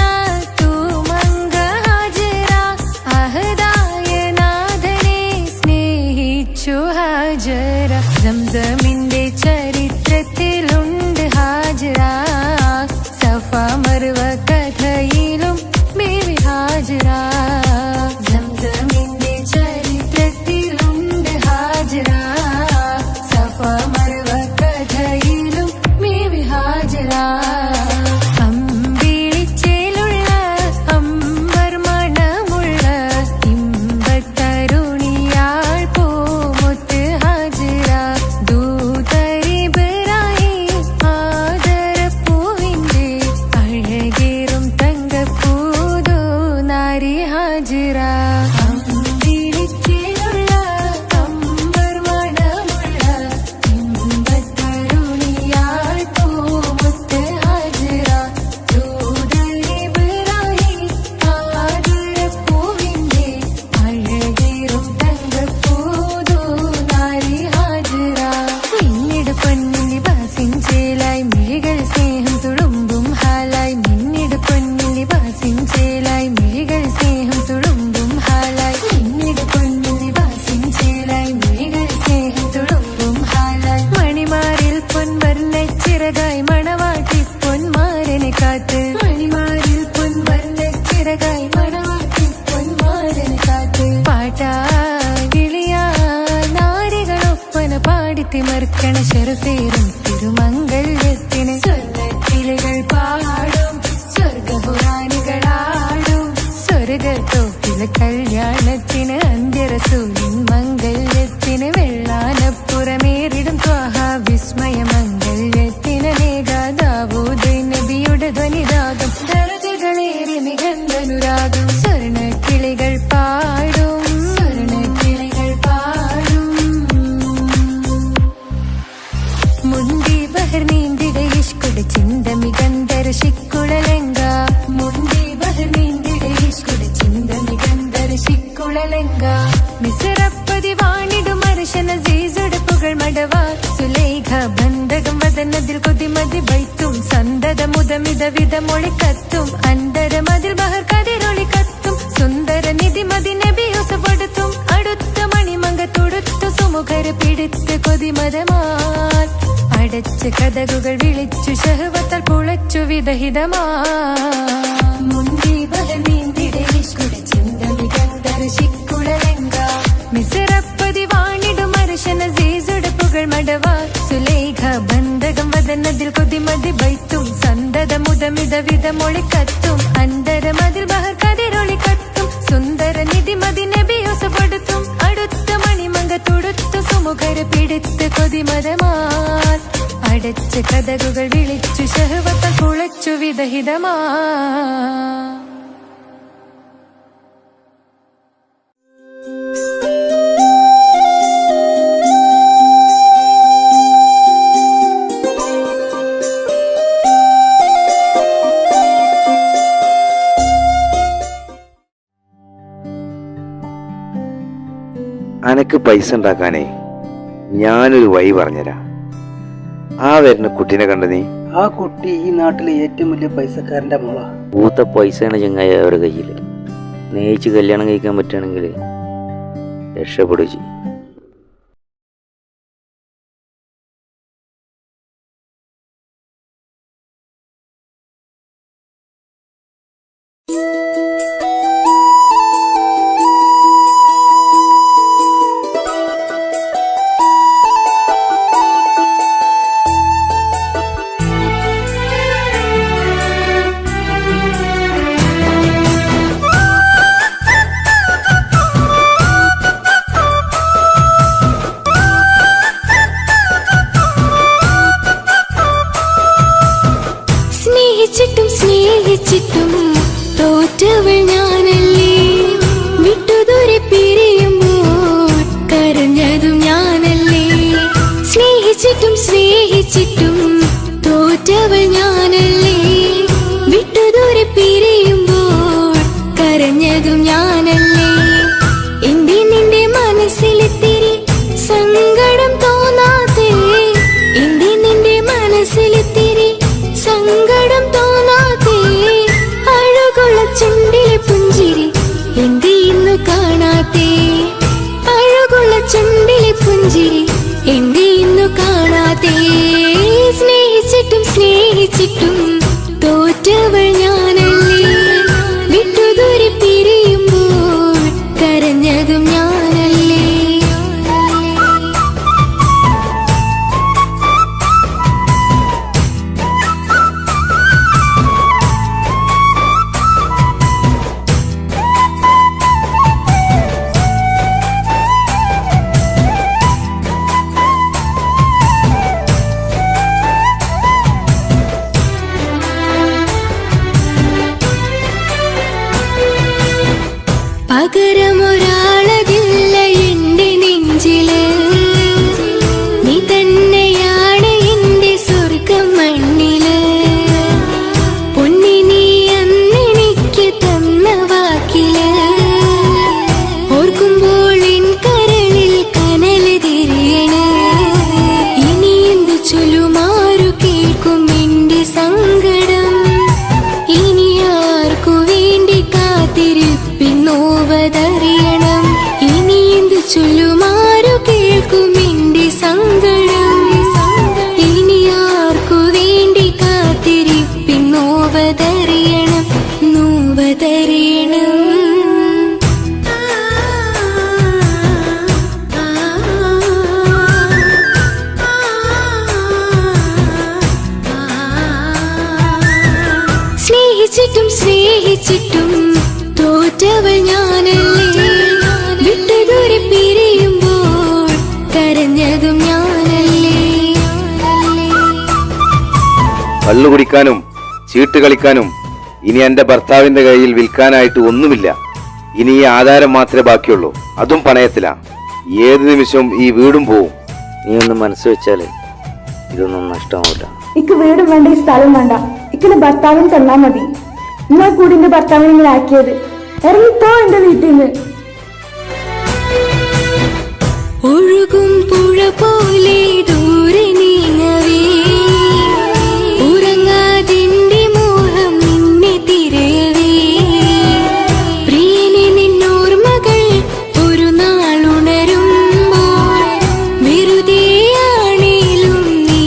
തൂമങ്ക ഹാജറ അഹദായ നാഥനെ സ്നേഹിച്ചു ഹാജറ സംസമിന്റെ ചരിത്രത്തിലുണ്ട് ഹാജറ സഫ മർവ കഥയിലും ബീവി ഹാജറ സംസമിന്റെ ചരിത്രത്തിലുണ്ട് ഹാജറ സഫ മർവ കഥയിലും ബീവി ഹാജറ അമ്പിളിച്ചേലുള്ള അമ്പർ മണമുള്ള ഇമ്പത്തരുണിയാൾ പൂമുത്ത് ഹാജറ ദൂതരിബറായി ആദരപ്പൂവിന്റെ അഴകേറും തങ്കപ്പൂതു നാരി ഹാജറ അമ്പിളിച്ചേലുള്ള അമ്പർ മണമുള്ള ഇമ്പത്തരുണിയാൾ പൂമുത്ത് ഹാജറ ദൂതരിബറായി ആദരപ്പൂവിന്റെ അഴകേറും തങ്കപ്പൂതു നാരി ഹാജറ മിന്നിട് പൊന്നിൽ ലിബാസിൻ ചേലായി മിഴികൾ സ്നേഹം തുളുമ്പും ഹാലായി മിന്നിട് പൊന്നിൽ ലിബാസിൻ ചേലായി മിഴികൾ സ്നേഹം തുളുമ്പും ഹാലായി മിന്നിട് പൊന്നിൽ ലിബാസിൻ ചേലായി മിഴികൾ സ്നേഹം തുളുമ്പും ഹാലായി മണിമാരിൽ പൊൻവർണ്ണ ചിറകായി മണവാട്ടി പൊന്മാരനെ കാത്ത് മണിമാരിൽ പൊൻവർണ്ണ ചിറകായി മണവാട്ടി പൊന്മാരനെ കാത്ത് പാട്ടായി വിളിയായി നാരികളൊപ്പന പാടിത്തിമർക്കണ ശരഫേറും തിരുമംഗല്യത്തിന് സ്വർണ്ണക്കിളികൾ പാടും സ്വർഗപുരാണികളാടും സ്വർഗത്തോപ്പിലെ കല്യാണത്തിന് അന്ത്യറസൂലിൻ മംഗല്യത്തിന് വെള്ളാനപ്പുറമേറിടും ത്വാഹ വിസ്മയ മംഗല്യത്തിന് നേകാദാവൂദ് നബിയുടെ ധ്വനിരാഗം ദരജകളേറി മികന്ധനുരാഗം സ്വർണ്ണക്കിളികൾ പാടും സ്വർണ്ണക്കിളികൾ പാടും മുന്തി ബഹർ നീന്തിട ഇഷ്കുടെ ചിന്ത മികന്ധര ശിക്കുളലങ്ക മുന്തി ബഹർ നീന്തിട ഇഷ്കുടെ ചിന്ത മികന്ധര ശിക്കുളലങ്ക മിസറപ്പതി വാണിടും അർശന സീസുടെ പുകൾ മടവ സുലൈഖ ബന്ധകം വദനതിൽ കൊതിമതി ബൈത്തും സന്തത മുതമിത വിധമൊളി കത്തും അന്തരമതിൽ ബഹർ കതിരൊളി കത്തും സുന്ദര നിധി മതി നബി യൂസഫെടുത്തും അടുത്ത മണിമങ്ക തൊടുത്തു സുമുഖര് പിടിത്ത് കൊതിമതമാൽ അടച്ച് കഥകുകൾ വിളിച്ചു ഷഹവത്താൽ പുളച്ചു വിദഹിതമാ മുന്തി ബഹർ നീന്തിട ഇഷ്കുടെ ചിന്ത മികന്ധര ശിക്കുളലങ്ക മിസറപ്പതി വാണിടും അർശന സീസുടെ പുകൾ മടവ സുലൈഖ ബന്ധകം വദനതിൽ കൊതിമതി ബൈത്തും സന്തത മുതമിത വിധമൊളി കത്തും അന്തരമതിൽ ബഹർ കതിരൊളി കത്തും സുന്ദര നിധി മതി നബി യൂസഫെടുത്തും അടുത്ത മണിമങ്ക തൊടുത്തു സുമുഖര് പിടിത്ത് കൊതിമതമാൽ അടച്ച് കഥകുകൾ വിളിച്ചു ഷഹവത്താൽ പുളച്ചു വിദഹിതമാ അനക്ക് പൈസ ഉണ്ടാക്കാനേ ഞാനൊരു വഴി പറഞ്ഞുതരാം. ആ വരുന്ന കുട്ടീനെ കണ്ട നീ? ആ കുട്ടി ഈ നാട്ടിലെ ഏറ്റവും വലിയ പൈസക്കാരന്റെ മോളാ. പൂത്ത പൈസയാണ് ചങ്ങായി അവരുടെ കയ്യിൽ. സ്നേഹിച്ച് കല്യാണം കഴിക്കാൻ പറ്റുകയാണെങ്കിൽ രക്ഷപ്പെടുക ചെയ്യും. സ്നേഹിച്ചിട്ടും തോറ്റവൾ ഞാനല്ലേ. വിട്ടുദൂരെ പിരിയുമ്പോൾ കരഞ്ഞതും ഞാനല്ലേ. സ്നേഹിച്ചിട്ടും തോറ്റവൾ ഞാനല്ലേ. വിട്ടുദൂരെ പിരിയുമ്പോൾ കരഞ്ഞതും ഞാനല്ലേ. എന്റെ നിന്റെ മനസ്സിലെത്തിരി സങ്കടം തോന്നാതെ, എന്റെ നിന്റെ മനസ്സിലെത്തിരി സങ്കടം തോന്നാതെ, അഴകുള്ള ചുണ്ടിലെ പുഞ്ചിരി എന്തേ ഇന്നു കാണാത്തെ. അഴകുള്ള ചുണ്ടിലെ പുഞ്ചിരി എന്തേ ഇന്നു കാണാത്തെ. സ്നേഹിച്ചിട്ടും തോറ്റവൾ ഞാനല്ലേ. വിട്ടുദൂരെ പിരിയുമ്പോൾ കരഞ്ഞതും ഞാനല്ലേ. പകരമൊരാളതില്ല എന്റെ നെഞ്ചില്. നീ തന്നെയാണ് എന്റെ സ്വർഗം മണ്ണില്. പൊന്നി നീ അന്നെനിക്ക് തന്ന വാക്കില് ഓർക്കുമ്പോൾ എൻ കരളിൽ കനല് തിരിയണ്. ഇനി എന്ത് ചൊല്ലുമാരു കേൾക്കും എന്റെ സങ്കടം. ഇനി ആർക്കു വേണ്ടി കാത്തിരിപ്പിന്നോവതറിയണം. ഇനി എന്ത് ചൊല്ലുമാരു കേൾക്കും എന്റെ സങ്കടം. ഇനി ആർക്കു വേണ്ടി കാത്തിരിപ്പിന്നോവതറിയണം, നോവതറിയണം. സ്നേഹിച്ചിട്ടും തോറ്റവൾ ഞാനല്ലേ. വിട്ടുദൂരെ പിരിയുമ്പോൾ കരഞ്ഞതും ഞാനല്ലേ. കള്ളു കുടിക്കാനും ചീട്ട് കളിക്കാനും ഇനി എന്റെ ഭർത്താവിന്റെ കയ്യിൽ വിൽക്കാനായിട്ട് ഒന്നുമില്ല. ഇനി ഈ ആധാരം മാത്രമേ ബാക്കിയുള്ളൂ, അതും പണയത്തിലാ. ഏത് നിമിഷവും ഈ വീടും പോവും. നീ ഒന്ന് മനസ്സ് വെച്ചാൽ ഇതൊന്നും നഷ്ടമാവില്ല. ഇക്ക് വീടും വേണ്ട, ഈ സ്ഥലം വേണ്ട. ഇക്കിന് ഭർത്താവിന് തന്നാ മതി. എന്നാ കൂടി എന്റെ ഭർത്താവിനെ ഇങ്ങനെ ആക്കിയത്. ഇറങ്ങിത്തോ എന്റെ വീട്ടിൽ നിന്ന്. ഒഴുകും പുഴ പോലെ ദൂരെ നീങ്ങവേ, ഉറങ്ങാതിന്റെ മോഹം നിന്നെ തിരയവേ. പ്രിയനെ നിന്നോർമകൾ ഒരു നാളുണരുമ്പോൾ വെറുതെയാണേലും നീ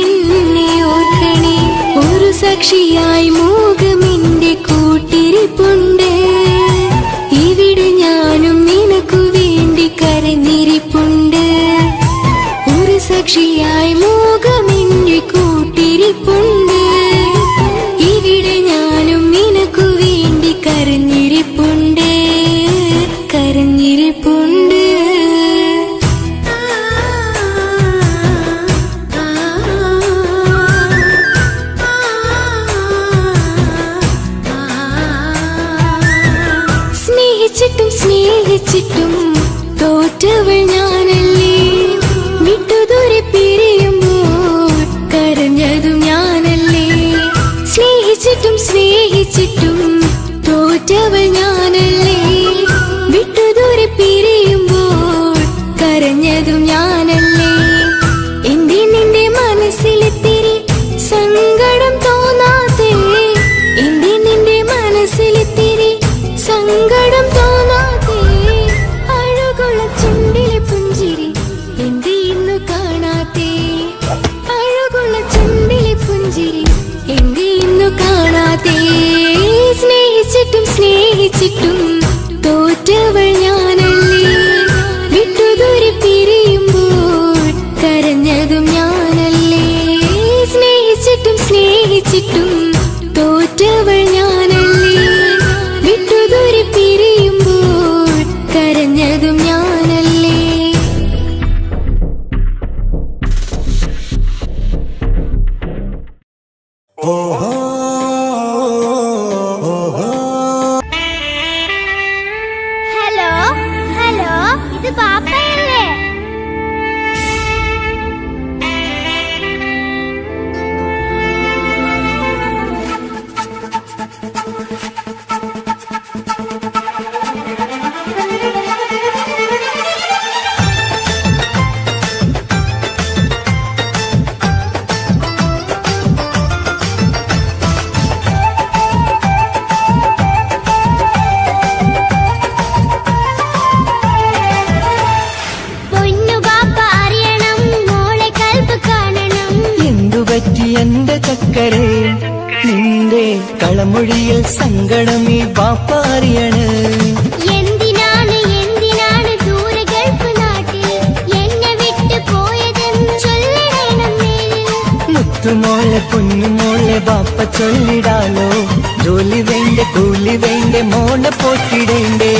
എന്നെ ഓർക്കണേ. ഒരു സാക്ഷിയായി മൂകമെന്റെ കൂട്ടിരിപ്പുണ്ട്. ഇവിടെ ഞാനും നിനക്കു വേണ്ടി കരഞ്ഞിരിപ്പുണ്ട്. ഒരു സാക്ഷിയായി മൂകമെന്റെ കൂട്ടിരിപ്പുണ്ട്. ഇവിടെ ഞാനും നിനക്കു വേണ്ടി കരഞ്ഞിരിപ്പുണ്ട്, കരഞ്ഞിരിപ്പുണ്ട്. സ്നേഹിച്ചിട്ടും തോറ്റവൾ ഞാനല്ലേ. വിട്ടുദൂരെ പിരിയുമ്പോൾ കരഞ്ഞതും ഞാനല്ലേ. സ്നേഹിച്ചിട്ടും തോറ്റവൾ ഞാനല്ലേ. വിട്ടുദൂരെ പിരിയുമ്പോൾ സങ്കടം തോന്നാതെ അഴകുള്ള ചുണ്ടിലെ പുഞ്ചിരി എന്തേ ഇന്നു കാണാത്തെ അഴകുള്ള ചുണ്ടിലെ പുഞ്ചിരി എന്തേ ഇന്നു കാണാത്തെ സ്നേഹിച്ചിട്ടും സ്നേഹിച്ചിട്ടും തോറ്റവൾ ഞാനല്ലേ വിട്ടുദൂരെ പിരിയുമ്പോൾ കരഞ്ഞതും ഞാനല്ലേ സ്നേഹിച്ചിട്ടും സ്നേഹിച്ചിട്ടും തോറ്റവൾ ഞാനല്ലേ വിട്ടുദൂരെ പിരിയുമ്പോൾ കരഞ്ഞതും ഞാനല്ലേ ഹലോ ഹലോ ഇത് പാപ്പയല്ലേ? എന്തുപറ്റി എന്റെ ചക്കരെ നിന്റെ കളമൊഴിയിൽ സങ്കടമീ ബാപ്പ അറിയണ് എന്തിനാണ് എന്തിനാണ് ദൂരെ ഗൾഫ് നാട്ടിൽ എന്നെ വിട്ട് പോയതെന്ന് ചൊല്ലിടണം നേരിൽ. മുത്തുമോളെ പൊന്നുമോളെ ബാപ്പ ചൊല്ലിടാലോ ജോലി വേണ്ട കൂലി വേണ്ട മോളെ പോറ്റിടേണ്ടേ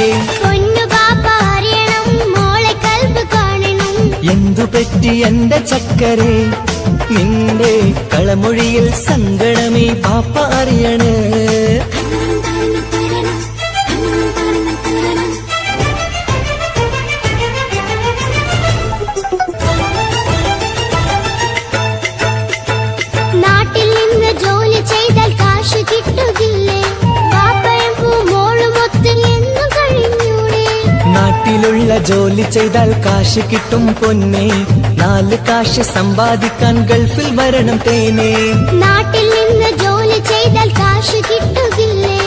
പൊന്നു ബാപ്പ അറിയണം മോളെ കൽബ് കാണണം. എന്തുപറ്റി എന്റെ ചക്കരെ നിന്റെ കളമൊഴിയിൽ സങ്കടമീ ബാപ്പ അറിയണ് നാട്ടിൽ നിന്ന് ജോലി ചെയ്താൽ കാശ് കിട്ടുകില്ലേ? ബാപ്പയും മോളുമൊത്ത് എന്നും കഴിഞ്ഞൂടെ? നാട്ടിലുള്ള ജോലി ചെയ്താൽ കാശ് കിട്ടും പൊന്നെ 4 കാശ് സമ്പാദിക്കാൻ ഗൾഫിൽ വരണം തേനെ നാട്ടിൽ നിന്ന് ജോലി ചെയ്താൽ കാശ് കിട്ടുകില്ലേ?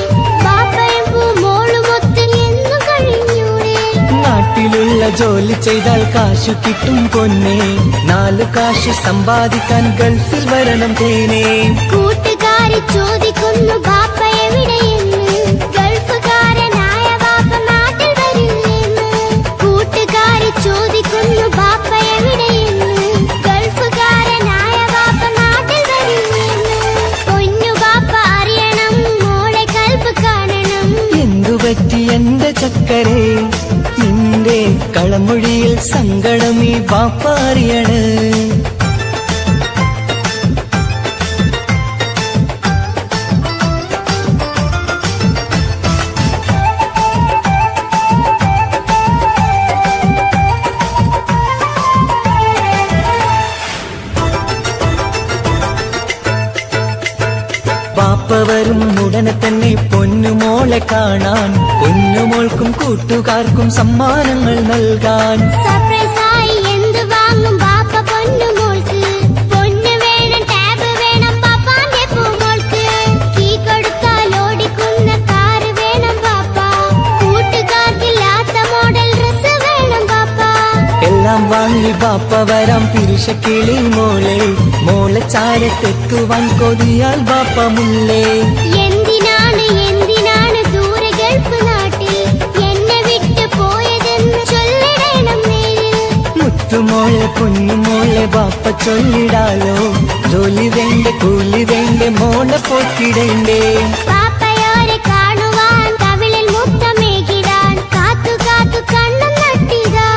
ബാപ്പയും മോളുമൊത്ത് എന്നും കഴിഞ്ഞൂടെ? നാട്ടിലുള്ള ജോലി ചെയ്താൽ കാശ് കിട്ടും പൊന്നെ 4 കാശ് സമ്പാദിക്കാൻ ഗൾഫിൽ വരണം തേനെ കൂട്ടുകാരി ചോദിക്കുന്നു ബാപ്പ എവിടെയെന്ന്. ഗൾഫുകാരനായ ബാപ്പ നാട്ടിൽ വരില്ലെന്ന്. കൂട്ടുകാരി ചോദിക്കുന്നു ബാപ്പ എവിടെയെന്ന്. ഗൾഫുകാരനായ ബാപ്പ നാട്ടിൽ വരില്ലെന്ന്. പൊന്നു ബാപ്പ അറിയണം മോളെ കൽബ് കാണണം. എന്തുപറ്റി എന്റെ ചക്കരെ നിന്റെ കളമൊഴിയിൽ സങ്കടമീ ബാപ്പ അറിയണ് ബാപ്പ വരും ഉടനെ തന്നെ പൊന്നുമോളെ കാണാൻ പൊന്നുമോൾക്കും കൂട്ടുകാർക്കും സമ്മാനങ്ങൾ നൽകാൻ സർപ്രൈസായി എന്ത് വാങ്ങും ബാപ്പ പൊന്നു മോൾക്ക്? പൊന്നു വേണം ടാബ് വേണം പാപ്പാന്റെ പൂമോൾക്ക്. കീ കൊടുത്താൽ ഓടിക്കുന്ന കാറ് വേണം ബാപ്പ. കൂട്ടുകാർക്കില്ലാത്ത മോഡൽ ഡ്രസ് വേണം ബാപ്പ. എല്ലാം വാങ്ങി ബാപ്പ വരാം പിരിശക്കിളി മോളെ ചാരത്തെത്തുവാൻ കൊതിയാൽ ബാപ്പ മുല്ലേ എന്തിനാണ് എന്തിനാണ് ദൂരെ ഗൾഫ് നാട്ടിൽ എന്നെ വിട്ട് പോയതെന്ന് ചൊല്ലിടണം നേരിൽ. മുത്തുമോളെ പൊന്നുമോളെ ബാപ്പ ചൊല്ലിടാലോ ജോലി വേണ്ട കൂലി വേണ്ട മോളെ പോറ്റിടേണ്ടേ പാപ്പയോരെ കാണുവാൻ കവിളിൽ മുത്തമേകിടാൻ കാത്തു കാത്തു കണ്ണും നട്ടിതാ.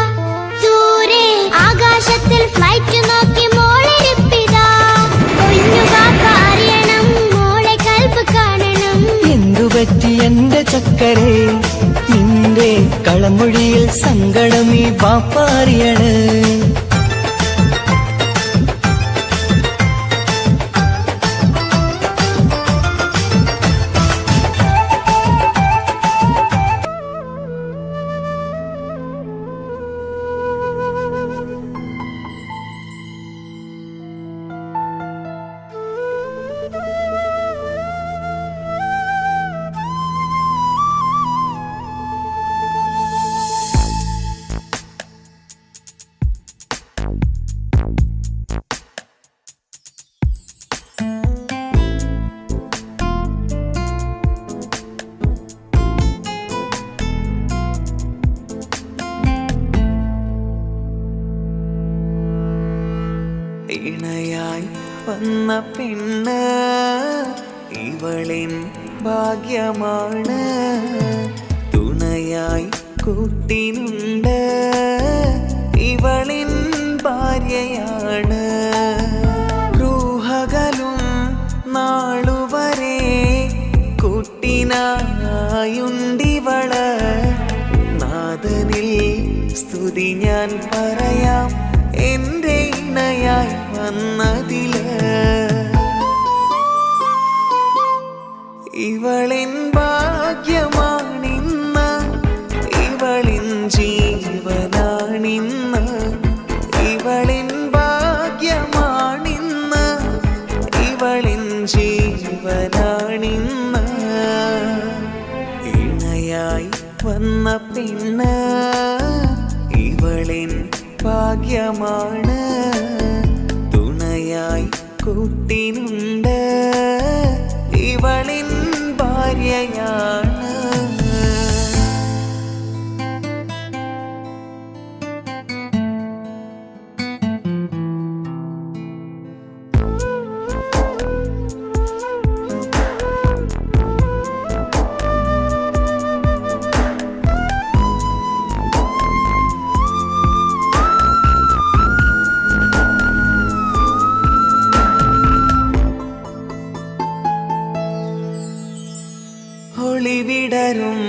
ദൂരെ ആകാശത്തിൽ ഫ്ലൈറ്റ് നോക്കി മോളിരിപ്പിതാ. പൊന്നു ബാപ്പ അറിയണം മോളെ കൽബ് കാണണം. എന്തുപറ്റി എന്റെ ചക്കരെ നിന്റെ കളമൊഴിയിൽ സങ്കടമീ ബാപ്പ അറിയണ് ഇണയായി വന്ന പെണ്ണ് ഇവളിൻ ഭാഗ്യമാണ്. തുണയായി കൂട്ടിനുണ്ട് ഇവളിൻ ഭാര്യയാണ്. റൂഹകലും നാളുവരെ കൂട്ടിനായുണ്ടിവള്. നാഥനിൽ സ്തുതി ഞാൻ പറയാം എൻ്റെ ഇണയായി വന്നതില്. ഇവളിൻ ഭാഗ്യമാണിന്ന്, ഇവളിൻ ജീവനാണിന്ന്. ഇവളിൻ ഭാഗ്യമാണിന്ന്, ഇവളിൻ ജീവനാണിന്ന്. ഇണയായി വന്ന പെണ്ണ് ഇവളിൻ ഭാഗ്യമാണ്. തുണയായി കൂട്ടിനുണ്ട് ഇവളിൻ ഭാര്യയാണ്. ഒളിവിടരും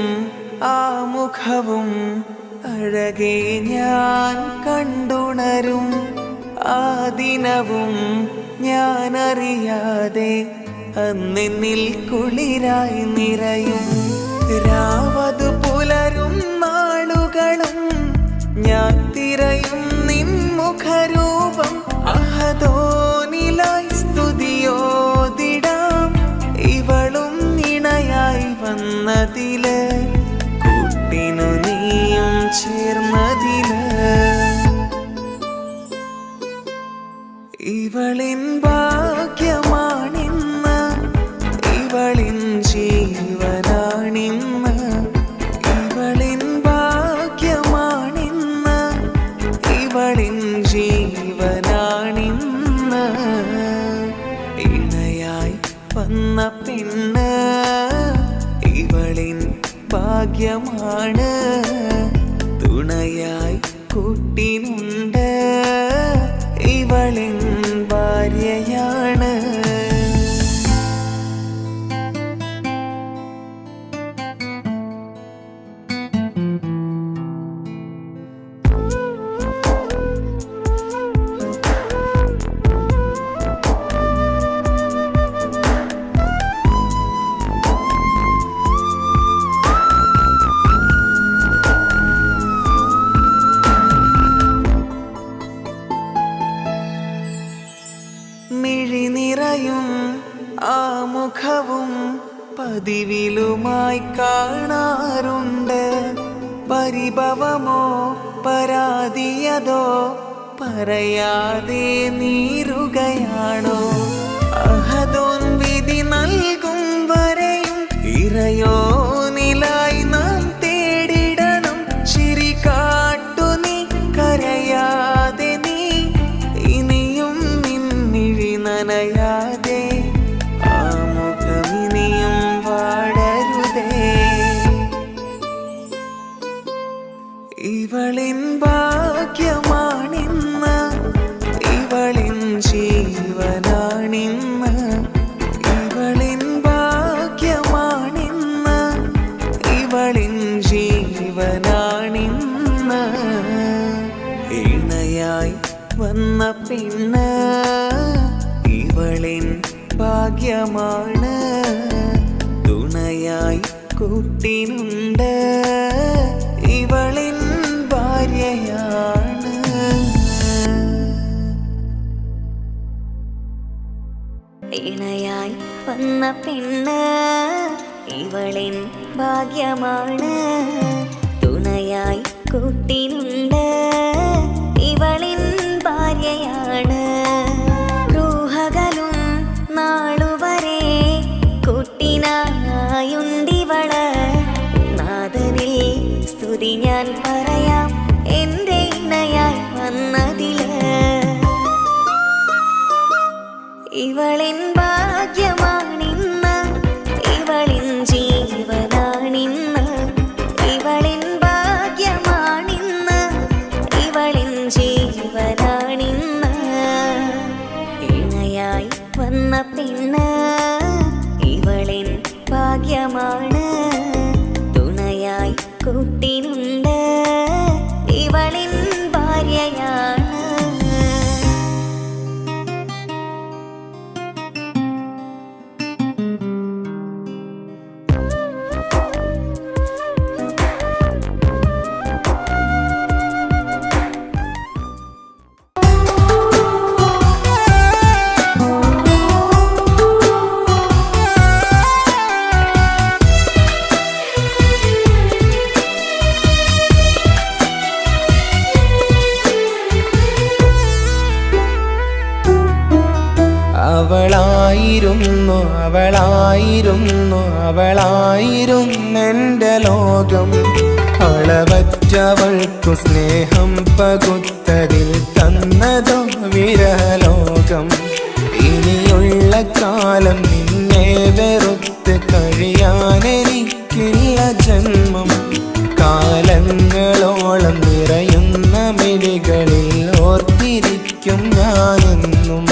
ആ മുഖവും അഴകെ ഞാൻ കണ്ടുണരും. ആ ദിനവും ഞാനറിയാതെ അന്നെന്നിൽ കുളിരായി നിറയും. രാവതു പുലരും നാളുകളും ഞാൻ തിരയും നിൻ മുഖരൂപം. അഹദോനിലായി സ്തുതിയോതിടാം ഇവളും ഇണയായി വന്നതില്. കൂട്ടിനു നീയും ചേർന്നതില്. ഇവളിൻ ഭാഗ്യമാണിന്ന്, ഇവളിൻ ജീവനാണിന്ന്. ഇവളിൻ ഭാഗ്യമാണിന്ന്, ഇവളിൻ ജീവനാണിന്ന്. ഇണയായി വന്ന പെണ്ണ് ഇവളിൻ ഭാഗ്യമാണ്. തുണയായി കൂട്ടിനുണ്ട് ഇവളിൻ ഭാര്യയാണ്. മിഴിനിറയും ആ മുഖവും പതിവിലുമായി കാണാറുണ്ട്. പരിഭവമോ പരാതിയതോ പറയാതെ നീറുകയാണോ. അഹദോൻ വിധി നൽകും വരെയും ഇറയോനിലായി നാം തേടിടണം. ചിരി കാട്ടു നീ കരയാതെ നീ ഇനിയും നിന്നിഴി നനയാതെ. ആ മുഖമിനിയും വാടരുതേ. ഇവളിൻ ഭാഗ്യമാണിന്ന്, ഇവളിൻ ജീവനാണിന്ന്. ഇവളിൻ ഭാഗ്യമാണിന്ന്, ഇവളിൻ ജീവനാണിന്ന്. ഇണയായി വന്ന പെണ്ണ് ഇവളിൻ ഭാഗ്യമാണ്. തുണയായി കൂട്ടിനുണ്ട് ഇവളിൻ ഭാര്യയാണ്. ഇണയായി വന്ന പെണ്ണ് ഇവളിൻ ഭാഗ്യമാണ്. തുണയായി കൂട്ടിനുണ്ട് ഇവളിൻ ഭാര്യയാണ്. റൂഹകലും നാളുവരെ കൂട്ടിനായുണ്ടിവള്. നാഥനിൽ സ്തുതി ഞാൻ പറയാം എൻ്റെ ഇണയായി വന്നതില്. ഇവളിൻ ഭാഗ്യമാണിന്ന്, ഇവളിൻ ജീവനാണിന്ന്. ഇവളിൻ ഭാഗ്യമാണിന്ന്, ഇവളിൻ ജീവനാണിന്ന്. ഇണയായി വന്ന പെണ്ണ് ഇവളിൻ ഭാഗ്യമാണ്. തുണയായി കൂട്ടിനുണ്ട് ഇവളിൻ ഭാര്യയാണ്. അവളായിരുന്നു അവളായിരുന്നു അവളായിരുന്നെൻ്റെ ലോകം. അളവറ്റവൾക്കു സ്നേഹം പകുത്തതിൽ തന്നതോ വിരലോകം. ഇനിയുള്ള കാലം നിന്നെ വെറുത്ത് കഴിയാനെനിക്കില്ല ജന്മം. കാലങ്ങളോളം നിറയുന്ന മിഴികളിൽ ഓർത്തിരിക്കും ഞാനെന്നും.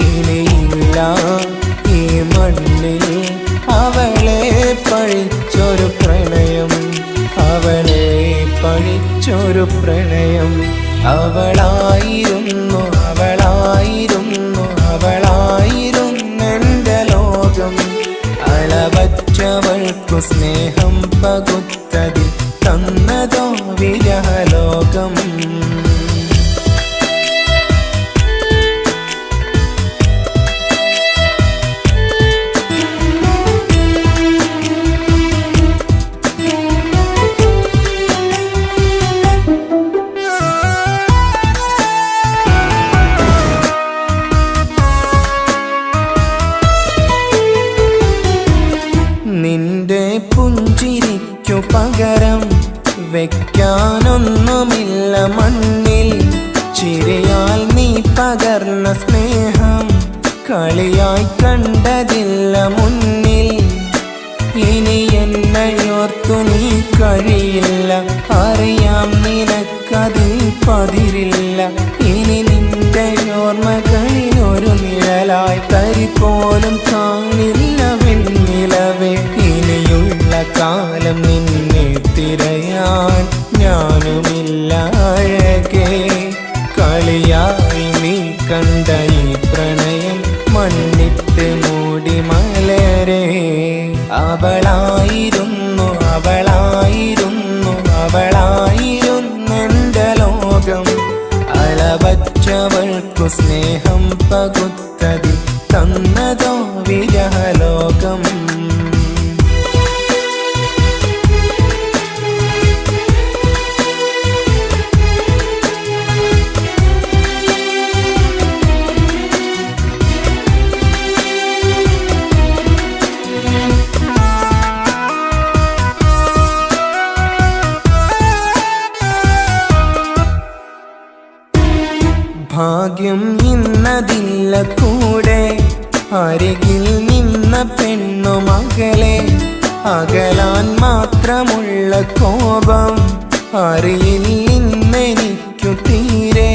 ഇനിയില്ല ഈ മണ്ണിൽ അവളെ പഴിച്ചൊരു പ്രണയം, അവളെ പഴിച്ചൊരു പ്രണയം. അവളായിരുന്നു അവളായിരുന്നു അവളായിരുന്നെൻ്റെ ലോകം. അളവറ്റവൾക്കു സ്നേഹം പകുത്തതിൽ തന്നതോ വിരഹലോകം. നിന്റെ പുഞ്ചിരിക്കു പകരം വെക്കാനൊന്നുമില്ല മണ്ണിൽ. ചിരിയാൽ നീ പകർന്ന സ്നേഹം കളിയായി കണ്ടതില്ല മുന്നിൽ. ഇനി എന്നയോർത്തു നീ കഴിയില്ല, അറിയാം നിനക്കതിൽ പതിരില്ല. ഇനി നിന്റെ ഓർമ്മകളിലൊരു നിഴലായി തരി പോലും കാണില്ല വെണ്ണിലവേ. ഇനിയുള്ള കാലം നിന്നെ തിരയാൻ ഞാനുമില്ല അഴകേ. കളിയായി നീ കണ്ട ഈ പ്രണയം മണ്ണിട്ട് മൂടി മലരേ. അവളായിരുന്നു അവളായിരുന്നു അവളായിരുന്നെൻ്റെ ലോകം. അളവറ്റവൾക്കു സ്നേഹം പകുത്തതിൽ തന്നതോ വിരഹലോകം. ഭാഗ്യം ഇന്നതില്ല കൂടെ, അരികിൽ നിന്ന പെണ്ണു മകളെ. അകലാൻ മാത്രമുള്ള കോപം അറിയില്ലെനിക്കു തീരെ.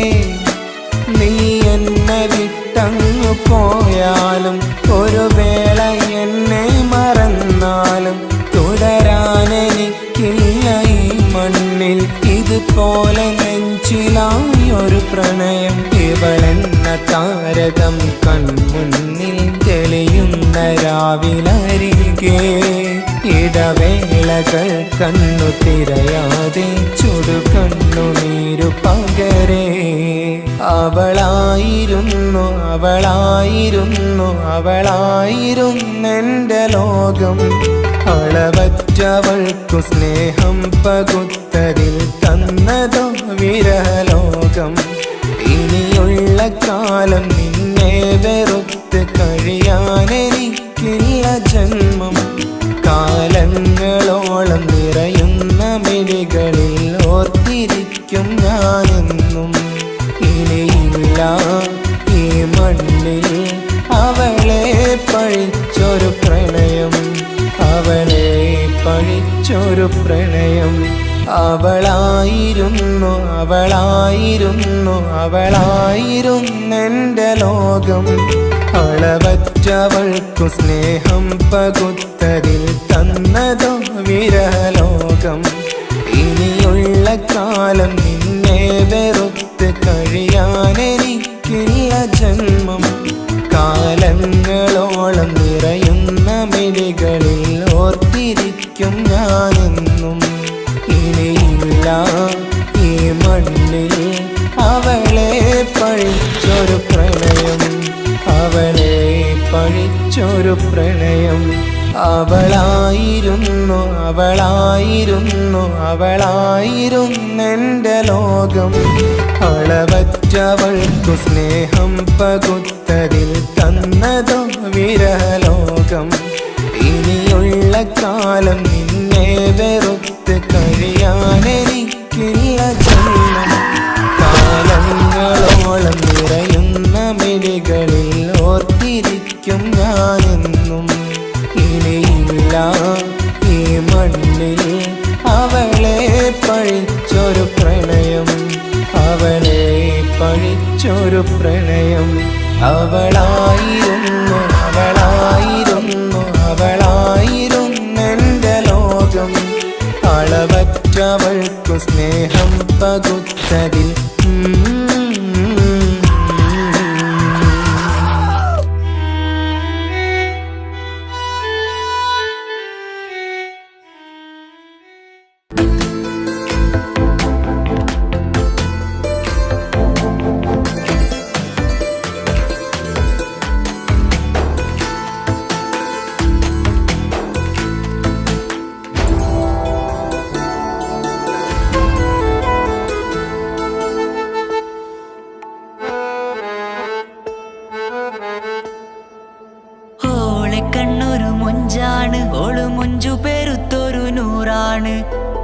നീ എന്നെ വിട്ടങ്ങു പോയാലും ഒരു വേള എന്നെ മറന്നാലും തുടരാനെനിക്കില്ല ഈ മണ്ണിൽ. ഇതുപോലെ നെഞ്ചിലായൊരു പ്രണയം. ഇവളെന്ന താരകം കൺമുന്നിൽ തെളിയുന്ന രാവിലരികെ. ഇടവേളകൾ കണ്ണു തിരയാതെ ചുടുകണ്ണുനീരു പകരേ. അവളായിരുന്നു അവളായിരുന്നു അവളായിരുന്നെൻ്റെ ലോകം. അളവറ്റവൾക്കു സ്നേഹം പകുത്തതിൽ തന്നതോ വിരലോകം. ഇനിയുള്ള കാലം നിന്നെ വെറുത്ത് കഴിയാനെനിക്കില്ല ജന്മം. കാലങ്ങളോളം നിറയുന്ന മിഴികളിൽ ഓർത്തിരിക്കും ഞാനെന്നും. ഇനിയില്ല ഈ മണ്ണിൽ പഴിച്ചൊരു പ്രണയം, അവളെ പഴിച്ചൊരു പ്രണയം. അവളായിരുന്നു അവളായിരുന്നു അവളായിരുന്നെൻ്റെ ലോകം. അളവറ്റവൾക്കു സ്നേഹം പകുത്തതിൽ തന്നതോ വിരലോകം. ഇനിയുള്ള കാലം നിന്നെ വെറുത്ത് കഴിയാനെനിക്കില്ല ജന്മം. കാലങ്ങളോളം നിറയുന്ന മിഴികളിൽ ഓർത്തിരിക്കും ഞാനെന്നും. ഇനിയില്ല ഈ മണ്ണിൽ അവളെ പഴിച്ചൊരു പ്രണയം, അവളെ പഴിച്ചൊരു പ്രണയം. അവളായിരുന്നു അവളായിരുന്നു അവളായിരുന്നെൻ്റെ ലോകം. അളവറ്റവൾക്കു സ്നേഹം പകുത്തതിൽ തന്നതോ വിരലോകം. ഇനിയുള്ള കാലം നിന്നെ വെറുത്ത് കഴിയാനെനിക്കില്ല ജന്മം. കാലങ്ങളോളം നിറയുന്ന മിഴികളിൽ ഓർത്തിരിക്കും ഞാനെന്നും. ഇനിയില്ല ഈ മണ്ണിൽ അവളെ പഴിച്ചൊരു പ്രണയം, അവളെ പഴിച്ചൊരു പ്രണയം. അവളായിരുന്നു അവളായിരുന്നു അവളായിരുന്നെൻ്റെ ലോകം. അളവറ്റവൾക്കു സ്നേഹം പകുത്തതിൽ ഓള് മുഞ്ചു പെരുത്തൊരു നൂറാണ്.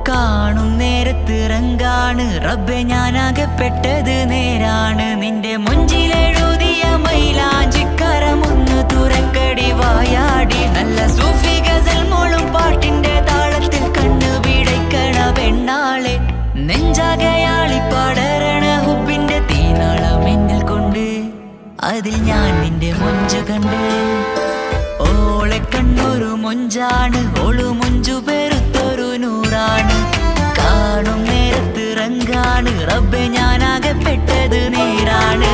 കാണും നേരത്തിറങ്കാണ് റബ്ബെ ഞാനാകപ്പെട്ടത് നേരാണ്. നിന്റെ മുഞ്ചിലെഴുതിയ മൈലാഞ്ചിക്കരമൊന്ന് തുറക്കടി വായാടി. നല്ല സൂഫി ഗസൽ മോളും പാട്ടിന്റെ താളത്തിൽ കണ്ണു പിടയ്ക്കണ പെണ്ണാളെ. നെഞ്ചാകയാളി പടരണ ഹുബിന്റെ തീനാളം എന്നിൽ കൊണ്ട്, അതിൽ ഞാൻ നിന്റെ മൊഞ്ചു കണ്ട്. ഓളെ കണ്ണൊരു മൊഞ്ചാണ്, ഓളു മൊഞ്ചു പെരുത്തൊരു നൂറാണ്. കാണും നേരത്തിറങ്കാണ് റബ്ബെ ഞാനാകപ്പെട്ടത് നേരാണ്.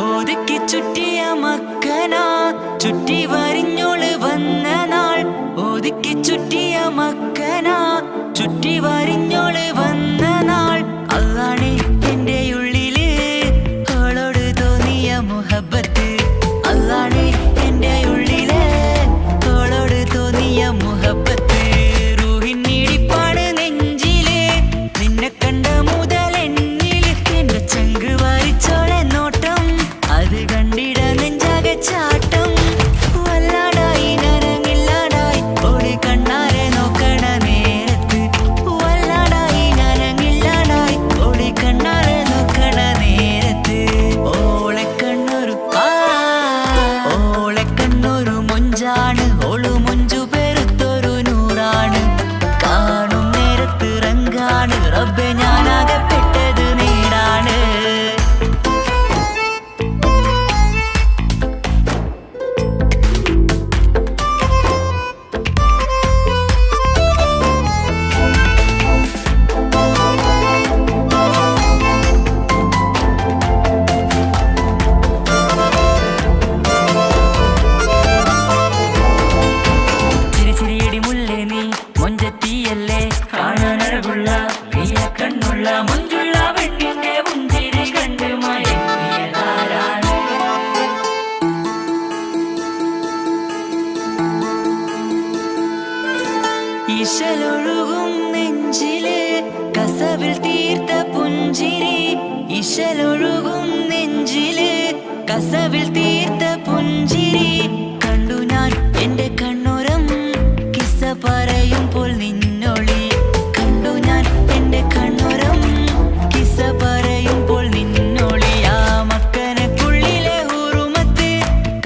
ഒതുക്കി ചുറ്റിയ മക്കനാ ചുറ്റി വരിഞ്ഞോള് വന്ന നാൾ. ഒതുക്കി ചുറ്റിയ മക്കനാ ചുറ്റി വരിഞ്ഞോള് വന്ന നാൾ. അതാണ് എന്റെ ഉള്ളില് അവളോട് തോന്നിയ മുഹബത്ത്. അതാണ് എന്റെ ഉള്ളില് അവളോട് തോന്നിയ മുഹബത്ത്. റൂഹിന്നിടിപ്പാണ് നെഞ്ചില് നിന്നെ കണ്ട മുതൽ എന്നില്. എന്റെ ചങ്ക് വാരിച്ചോളെ നോട്ടം, അത് കണ്ടിട നെഞ്ചാകെ ചാട്ടം. വല്ലാടായി നനങ്ങില്ലാടായി ഓടി കണ്ണാരെ നോക്കണ നേരത്ത്. വല്ലാടായി നനങ്ങില്ലാടായി ഓടി കണ്ണാരെ നോക്കണ നേരത്ത്. ഓളെ കണ്ണൊരു മൊഞ്ചാണ്, ഓളു മൊഞ്ചു പെരുത്തൊരു നൂറാണ്. കാണും നേരത്തിറങ്കാണ് റബ്ബെ ഞാനാകപ്പെട്ടത് നേരാണ്. ചിരിച്ചിരിയടി മുല്ലേ നീ മൊഞ്ചത്തിയല്ലേ കാണാനഴകുള്ള നീയ മൊഞ്ചുള്ള പെണ്ണിന്റെ പുഞ്ചിരി കണ്ട് മയങ്ങിയതാരാണ്? ഇശലൊഴുകും നെഞ്ചില് കസവിൽ തീർത്ത പുഞ്ചിരി, ഇശലൊഴുകും നെഞ്ചില് കസവിൽ തീർത്ത പുഞ്ചിരി കണ്ടു ഞാൻ എന്റെ കണ്ണുരം കിസ്സ പറയുമ്പോൾ നിന്നൊളി, കണ്ടു ഞാൻ എന്റെ കണ്ണുരം കിസ്സ പറയുമ്പോൾ നിന്നൊളി. ആ മക്കനക്കുള്ളിലെ ഹുറുമത്ത്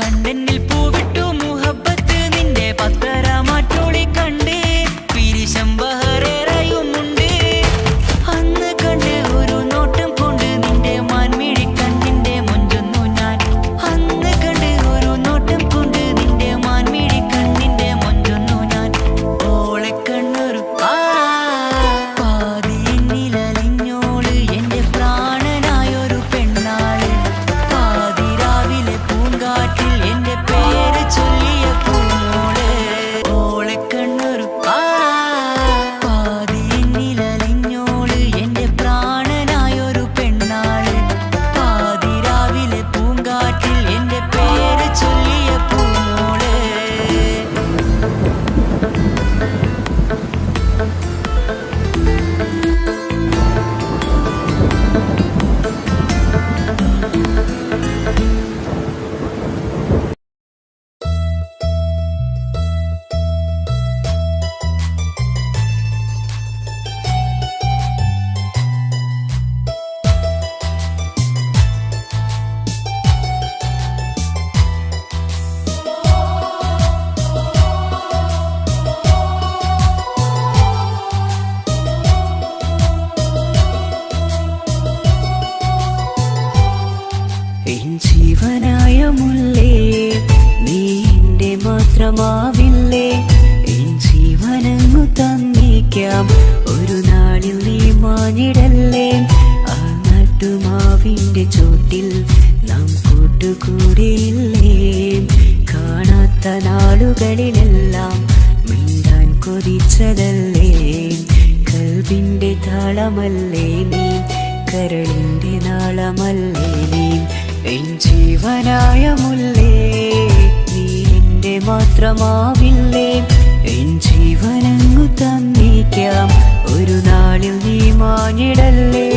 കണ്ടെന്നിൽ പൂവിട്ടു മുഹബത്ത്, നിന്റെ പത്തര മാറ്റോളി കണ്ട് പിരിശം ബഹറേറയുമുണ്ട്. അന്ന് കണ്ട് ഒരു നോട്ടം കൊണ്ട് നിന്റെ മാൻമിഴി കണ്ണിന്റെ മൊഞ്ചൊന്നു ഞാൻ, അന്ന് കണ്ട് ഒരു നോട്ടം കൊണ്ട് നിന്റെ മാൻമിഴി കണ്ണിന്റെ മൊഞ്ചൊന്നു ഞാൻ. ഓളെ കണ്ണൊരു പാതിന്നിലലിഞ്ഞോള് എന്റെ പ്രാണനായൊരു പെണ്ണാള്, പാതിരാവിലെ പൂങ്കാറ്റിൽ എന്റെ പേര് ചൊല്ലിയ പൂമോള്. ഓളെ കണ്ണൊരു പാതിന്നിലലിഞ്ഞോള് എന്റെ പ്രാണനായൊരു പെണ്ണാള്, പാതിരാവിലെ പൂങ്കാറ്റിൽ എന്റെ പേര് ചൊല്ലിയ പൂമോള്. എൻ ജീവനായ മുല്ലേ നീ എന്റെ മാത്രമാവില്ലേ, എൻ ജീവനങ്ങു തന്നേക്കാം ഒരു നാളിൽ നീ മാഞ്ഞിടല്ലേ. ആ നട്ടുമാവിന്റെ ചോട്ടിൽ നാം കൂട്ടുകൂടിയില്ലേ, കാണാത്ത നാളുകളിലെല്ലാം മിണ്ടാൻ കൊതിച്ചതല്ലേ. കൽവിന്റെ താളമല്ലേ നീ, കരളിന്റെ നാളമല്ലേ നീ, എൻ ജീവനായ മുല്ലേ നീ എന്റെ മാത്രമാവില്ലേ, എൻ ജീവനങ്ങു തന്നേക്കാം ഒരു നാളിൽ നീ മാഞ്ഞിടല്ലേ.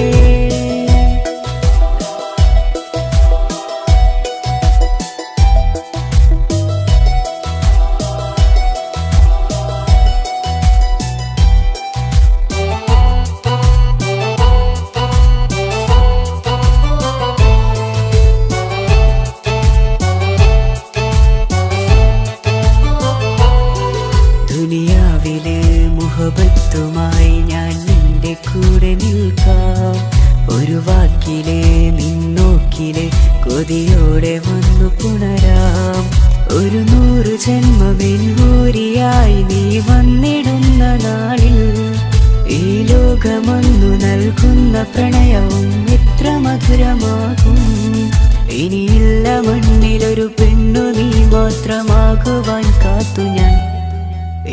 ദുനിയാവിലെ മുഹബത്തുമായി ഞാൻ നിന്റെ കൂടെ നിൽക്കാം, ഒരു വാക്കിലെ നിന്നോക്കിലെ കൊതിയോടെ വന്നു പുണരാം. ഒരു 100 ജന്മമെൻകൂരിയായി നീ വന്നിടുന്ന നാളിൽ ഈ ലോകമൊന്നു നൽകുന്ന പ്രണയവും എത്ര മധുരമാകും. ഇനിയില്ല മണ്ണിലൊരു പെണ്ണു നീ മാത്രമാകുവാൻ കാത്തു ഞാൻ.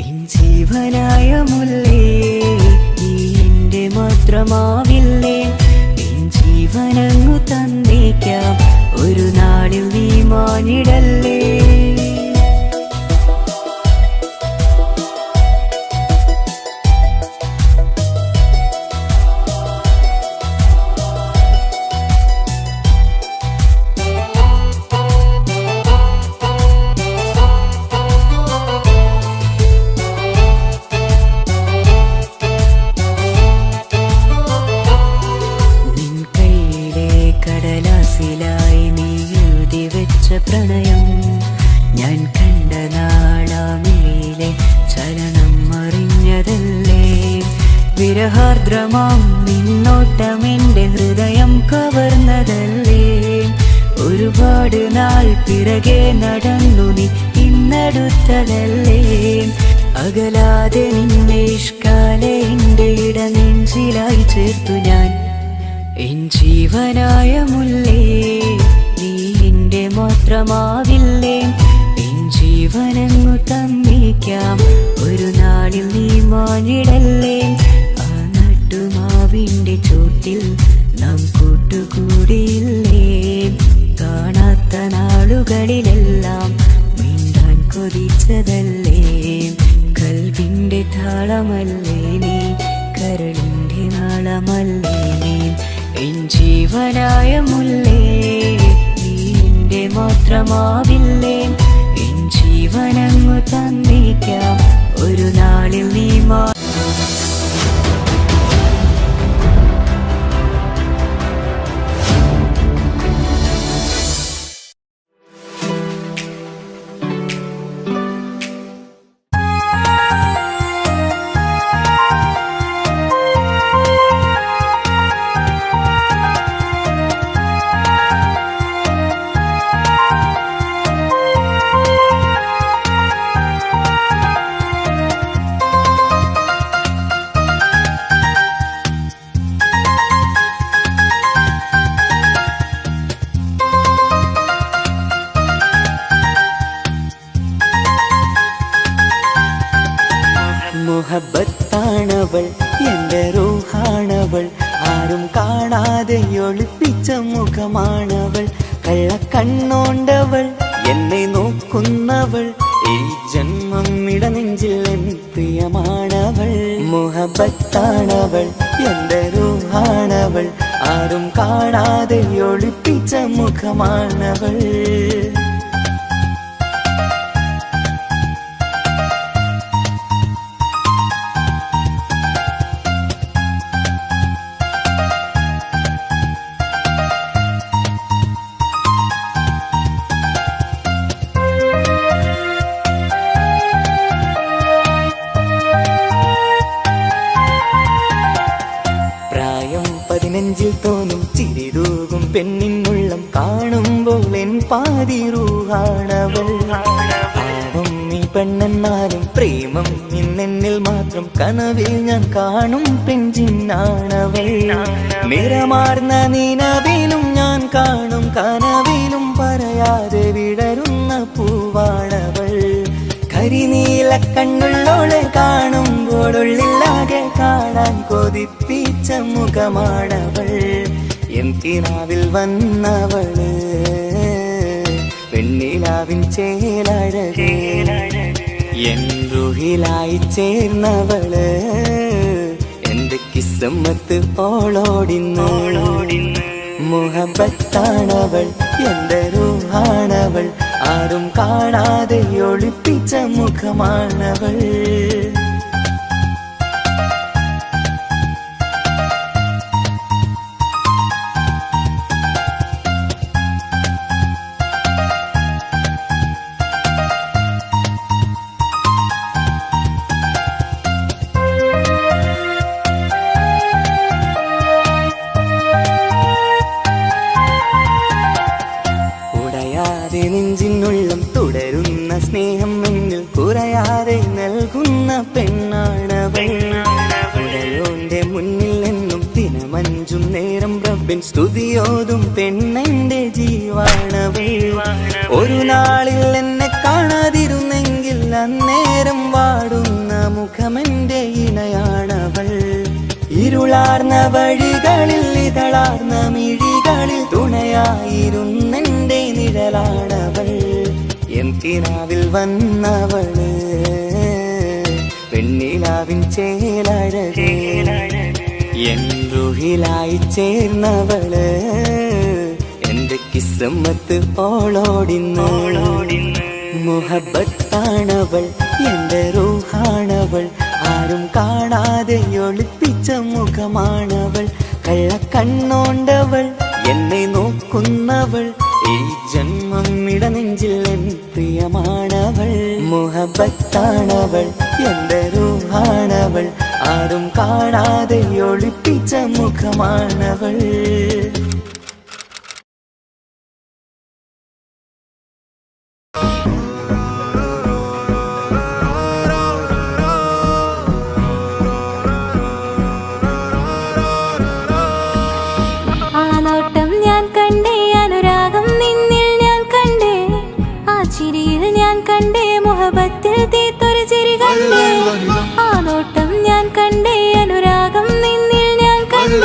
എൻ ജീവനായ മുല്ലേ നീ എന്റെ മാത്രമാവില്ലേ, എൻ ജീവനങ്ങു തന്നേക്കാം ഒരു നാളിൽ നീ മാഞ്ഞിടല്ലേ. കടലാസിലായി നീ എഴുതി വെച്ച പ്രണയം ഞാൻ കണ്ട നാളാമിഴിയിലെ ചലനം അറിഞ്ഞതല്ലേ. വിരഹാർദ്രമാം നിന്നോട്ടം എന്റെ ഹൃദയം കവർന്നതല്ലേ. ഒരുപാട് നാൾ പിറകെ നടന്നു നീ ഇന്നടുത്തതല്ലേ. അകലാതെ നിന്നെ ഇഷ്കാലെ എന്റെ ഇടനെഞ്ചിലായി ചേർത്തു ഞാൻ. എൻ ജീവനായ മുല്ലേ നീ എന്റെ മാത്രമാവില്ലേ, എൻ ജീവനങ്ങു തന്നേക്കാം ഒരു നാളിൽ നീ മാഞ്ഞിടല്ലേ. ആ നട്ടുമാവി മാവിൻ്റെ ചോട്ടിൽ നാം കൂട്ടുകൂടിയില്ലേ കാണാത്ത നാളുകളിലെല്ലാം മിണ്ടാൻ കൊതിച്ചതല്ലേ കൽവിൻ്റെ താളമല്ലേ നീ കരളിൻ്റെ നാളമല്ലേ നീ എൻ ജീവനായ മുല്ലേ നീ എൻ്റെ മാത്രമാവില്ലേ എൻ ജീവനങ്ങു തന്നിക്കാം ഒരു നാളിൽ നീ മുഹബത്താണവൾ എൻ്റെ റൂഹാണവൾ ആരും കാണാതെ ഒളിപ്പിച്ച മുഖമാണവൾ കള്ളക്കണ്ണോണ്ടവൾ എന്നെ നോക്കുന്നവൾ ഈ ജന്മം ഇടനെഞ്ചിൽ എൻ പ്രിയമാണവൾ മുഹബത്താണവൾ എൻ്റെ റൂഹാണവൾ ആരും കാണാതെ ഒളിപ്പിച്ച മുഖമാണവൾ നെഞ്ചിൽ തോന്നും ചിരിതൂകും പെണ്ണിനുള്ളം കാണുമ്പോൾ എൻ പാതി റൂഹാണവൾ പാവം നീ പെണ്ണെന്നാലും പ്രേമം ഇന്നെന്നിൽ മാത്രം കനവിൽ ഞാൻ കാണും പെഞ്ചിന്നാണവൾ നിറമാർന്ന നിലവിലും ഞാൻ കാണും കനവിലും പറയാതെ വിടരുന്ന പൂവാണവൾ കരിനീല കണ്ണുള്ളോളെ കാണുമ്പോഴുള്ളിലാകെ കാണാൻ കൊതിപ്പിച്ച മുഖമാണവൾ എന്തിനാവിൽ വന്നവള് പെണ്ണിലാവിൻ ചേലഴകേ എൻ റുഹിലായി ചേർന്നവള് എന്റെ കിസ്മത്ത് ഓളോടിന്നോളോടിന്ന് മുഹബത്താണവൾ എൻ്റെ റൂഹാണവൾ ആരും കാണാതെ ഒളിപ്പിച്ച മുഖമാണവൾ നെഞ്ചിനുള്ളം തുടരുന്ന സ്നേഹം എന്നിൽ കുറയാതെ നൽകുന്ന പെണ്ണാണവൾ ഉടയോന്റെ മുന്നിൽ എന്നും ദിനമഞ്ചും നേരം റബ്ബിൻ സ്തുതിയോതും പെണ്ണെന്റെ ജീവാണവൾ ഒരു നാളിൽ എന്നെ കാണാതിരുന്നെങ്കിൽ അന്നേരം വാടുന്ന മുഖമെന്റെ ഇണയാണവൾ ഇരുളാർന്ന വഴികളിൽ ഇതളാർന്ന മിഴികളിൽ തുണയായിരുന്നെന്റെ നിഴലാണവൾ എന്തിനാവിൽ വന്നവള് പെണ്ണിലാവിൻ ചേലഴകേ എൻ റുഹിലായി ചേർന്നവള് എന്റെ കിസ്മത്ത് ഓളോടിന്നോളോടിന്ന് മുഹബത്താണവൾ എൻ്റെ റൂഹാണവൾ ആരും കാണാതെ ഒളിപ്പിച്ച മുഖമാണവൾ കള്ളക്കണ്ണോണ്ടവൾ എന്നെ നോക്കുന്നവൾ ഈ ജന്മം ഇടനെഞ്ചിൽ എൻ പ്രിയമാണവൾ മുഹബത്താണവൾ എൻ്റെ റൂഹാണവൾ ആരും കാണാതെ ഒളിപ്പിച്ച മുഖമാണവൾ മുഹബത്തിൽ തീർത്തൊരു ചിരി കണ്ടേ ആ നോട്ടം ഞാൻ കണ്ടേ അനുരാഗം നിന്നിൽ ഞാൻ കണ്ടേ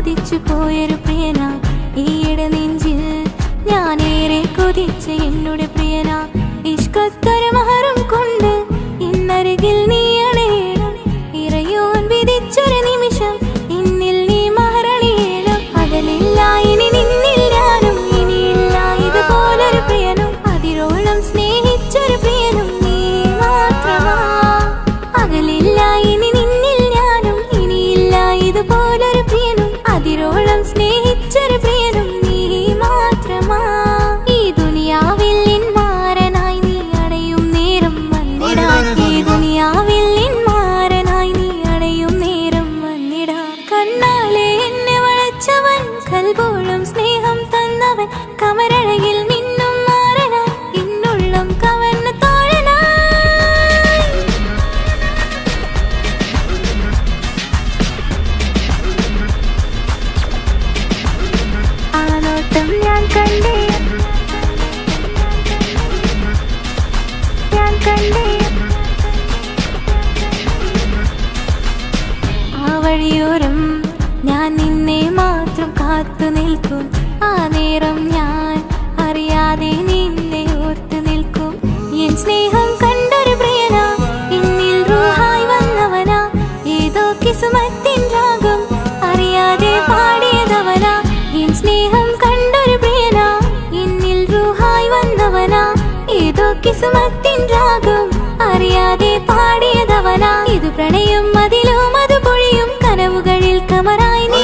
കൊതിച്ചു പോയൊരു പ്രിയന ഈയിടെ നെഞ്ചിൽ ഞാനേറെ കൊതിച്ച എന്നോട് പ്രിയന ഇഷ്കത്തൊരു മഹറും കൊണ്ട് ഇന്നരികിൽ നീ അണയണം ഇറയോൻ വിധിച്ചൊരു നിമിഷം ഇന്നിൽ നീ മഹറണിയണം അകലില്ല ഇനി നിന്നിൽ ഞാനും ഇനിയില്ല ഇതുപോലൊരു പ്രിയനും അതിരോളം സ്നേഹിച്ചൊരു പ്രിയനും നീ മാത്രമാ അകലില്ല ഇനി നിന്നിൽ ഞാനും ഇനിയില്ല ഇതുപോലൊരു പ്രിയനും അതിരോളം സ്നേഹിച്ചൊരു പ്രിയനും നീ മാത്രമാ ഈ ദുനിയാവിൽ മാറനായി നീ അടയും നേരം വന്നിടാ ഈ ദുനിയാവിൽ മാറനായി നീ അടയും നേരം വന്നിടാ കണ്ണാലെ എന്നെ വളച്ചവൻ കൽബോളം സ്നേഹം തന്നവൻ കമരഴകിൽ മിന്നും മാറനായി എന്നുള്ളം കവർന്ന തോഴനായി ആനോട്ടം ഞാൻ കണ്ടേ ആ വഴിയോരം ഞാൻ നിന്നെ മാത്രം കാത്തു നിൽക്കും ആ നേരം ഞാൻ അറിയാതെ നിന്നെ ഓർത്തു നിൽക്കും എൻ സ്നേഹം കണ്ടൊരു പ്രിയന എന്നിൽ റൂഹായി വന്നവനാ ഏതോ കിസുമത്തിൻ രാഗം അറിയാതെ പാടിയതവനാ എൻ സ്നേഹം കണ്ടൊരു പ്രിയന എന്നിൽ റൂഹായി വന്നവനാ ഏതോ കിസുമത്തിൻ രാഗം അറിയാതെ പാടിയതവനാ ഇത് പ്രണയം അതിലും അത് പൊഴിയും കനവുകളിൽ കമറായി നീ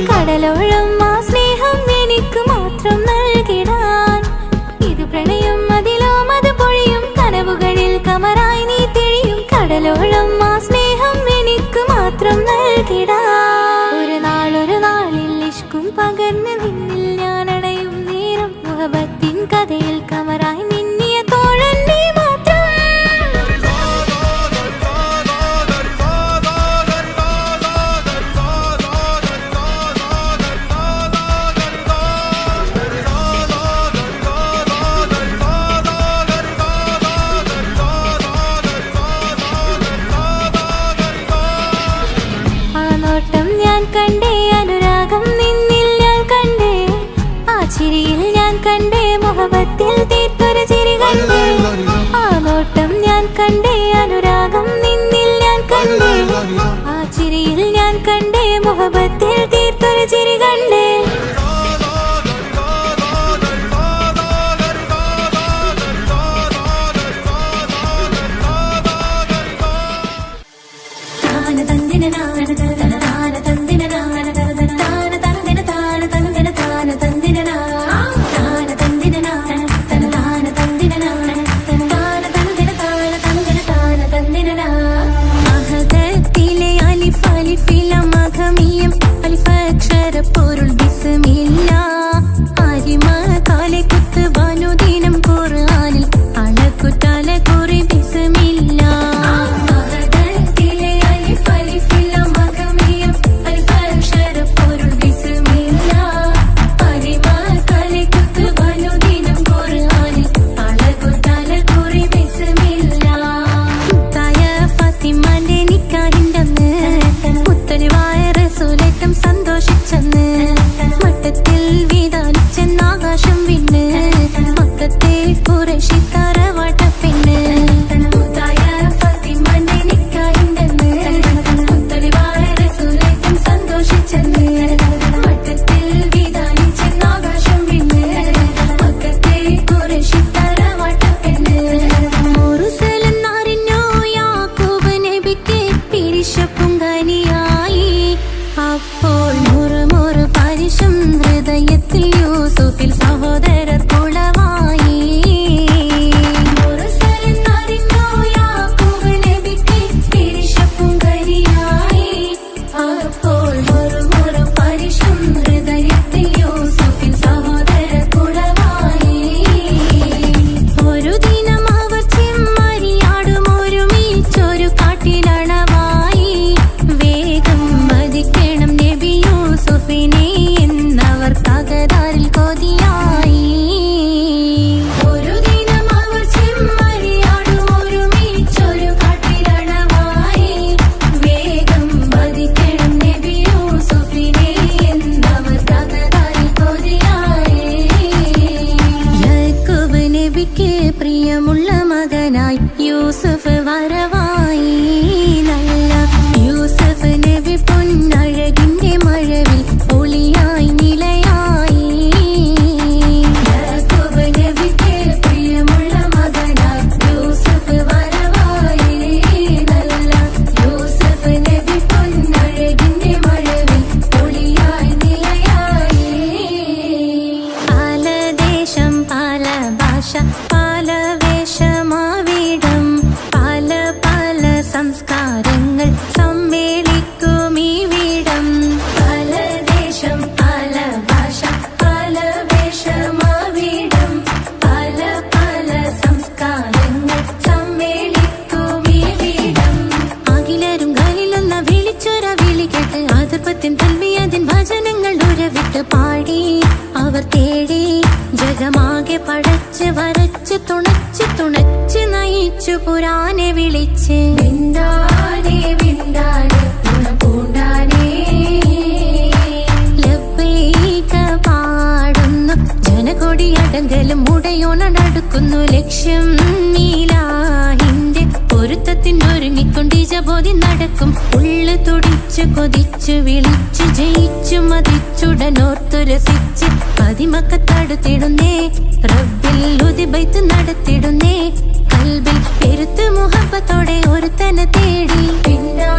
കടലോളം ആ സ്നേഹം എനിക്ക് മാത്രം നൽകിടാൻ ഇത് പ്രണയം അതിലും അത് പൊഴിയും കനവുകളിൽ കമറായി നീ തെളിയും കടലോളം ആ സ്നേഹം എനിക്ക് മാത്രം നൽകിടാൻ ഒരു നാളിൽ ഇഷ്കും പകർന്ന് നിന്നിൽ ഞാൻ അടയും നേരം മുഹബത്തിൻ കഥയിൽ കമറായി നിന്നിയ തോഴൻ നീ മാത്രം ആ നോട്ടം ഞാൻ കണ്ടേ അനുരാഗം നിന്നിൽ ഞാൻ കണ്ടേ ആ ചിരിയിൽ ഞാൻ കണ്ടേ മുഹബത്തിൽ തീർത്തൊരു ചിരി കണ്ടേ ആ നോട്ടം ഞാൻ കണ്ടേ അനുരാഗം നിന്നിൽ ഞാൻ കണ്ടേ ആ ചിരിയിൽ ഞാൻ കണ്ടേ മുഹബത്തിൽ തീർത്തൊരു ചിരി കണ്ടേ അഹദത്തിലെ അലിഫ് അലിഫില മഖമിയം അലിഫക്ഷര പൊരുൾ ബിസ്മില്ല ആരിമ കാലെ കുത്ത് വനുദിനം ഖുർആനിൽ അലക്കുതല കുറി ബിസ്മില്ല അഹദത്തിലെ അലിഫ് അലിഫില മഖമിയം അലിഫക്ഷര പൊരുൾ ബിസ്മില്ല ആരിമ കാലെ കുത്ത് വനുദിനം ഖുർആനിൽ അലക്കുതല കുറി ബിസ്മില്ല തായ ഫാത്തിമാന്റെ നിക്കാഹിന്റന്ന് മുത്തലിവായ റസൂലേറ്റം സന്തോഷിച്ചെന്ന് മട്ടത്തിൽ വീതാലിച്ചെന്നാകാശം വിണ്ണ് മക്കത്തെ ഖുറൈശി തറവാട്ടപ്പെണ്ണ് തായ ഫാത്തിമാന്റെ നിക്കാഹിന്റന്ന് മുത്തലിവായ റസൂലേറ്റം സന്തോഷിച്ചെന്ന് മട്ടത്തിൽ വീതാലിച്ചെന്നാകാശം വിണ്ണ് മക്കത്തെ ഖുറൈശി തറവാട്ടപ്പെണ്ണ് മുറുസലെന്നറിഞ്ഞു യാക്കൂബ് നബിക്ക് പിരിശപ്പുങ്കനിയായി അപ്പോൾ മുറുമുറു പരിശും ഹൃദയത്തിൽ യൂസുഫിൽ സഹോദരർ കുളവായി മുറുസലെന്നറിഞ്ഞു യാക്കൂബ് നബിക്ക് പിരിശപ്പുങ്കനിയായി അപ്പോൾ മുറുമുറു പരിശും ഹൃദയത്തിൽ യൂസുഫിൽ സഹോദരർ കുളവായി ഒരു ദിനം അവർ ചെമ്മരിയാടും ഒരുമിച്ചൊരു കാട്ടിലണവായി വേഗം വധിക്കണം നബി യൂസുഫിനെ എന്നവർ തകരാറിൽ കൊതിയായി പുരാനെ വിളിച്ച് വിണ്ടാനേ വിണ്ടാനേ പൂണ്ടാനേ ലബ്ബൈക പാടുന്നു ജനകൊടിയടങ്കലും മുടയോണടുക്കുന്നു ലക്ഷ്യം നീലാഹിന്റെ പൊരുത്തത്തിനൊരുങ്ങിക്കൊണ്ടിജബോധി നടക്കും ഉള്ളു തുടിച്ചു കൊതിച്ചു വിളിച്ചു ജയിച്ചു മതിച്ചുടനോർത്തു രസിച്ച് പതിമക്കത്തടുത്തിടുന്നേ റബ്ബിൽ ഉദിബൈത്ത് നടത്തിടുന്നേ കൽബിൽ പെരുത്ത് മുഹബത്തോടെ ഒരുത്തനെ തേടി പിന്നാ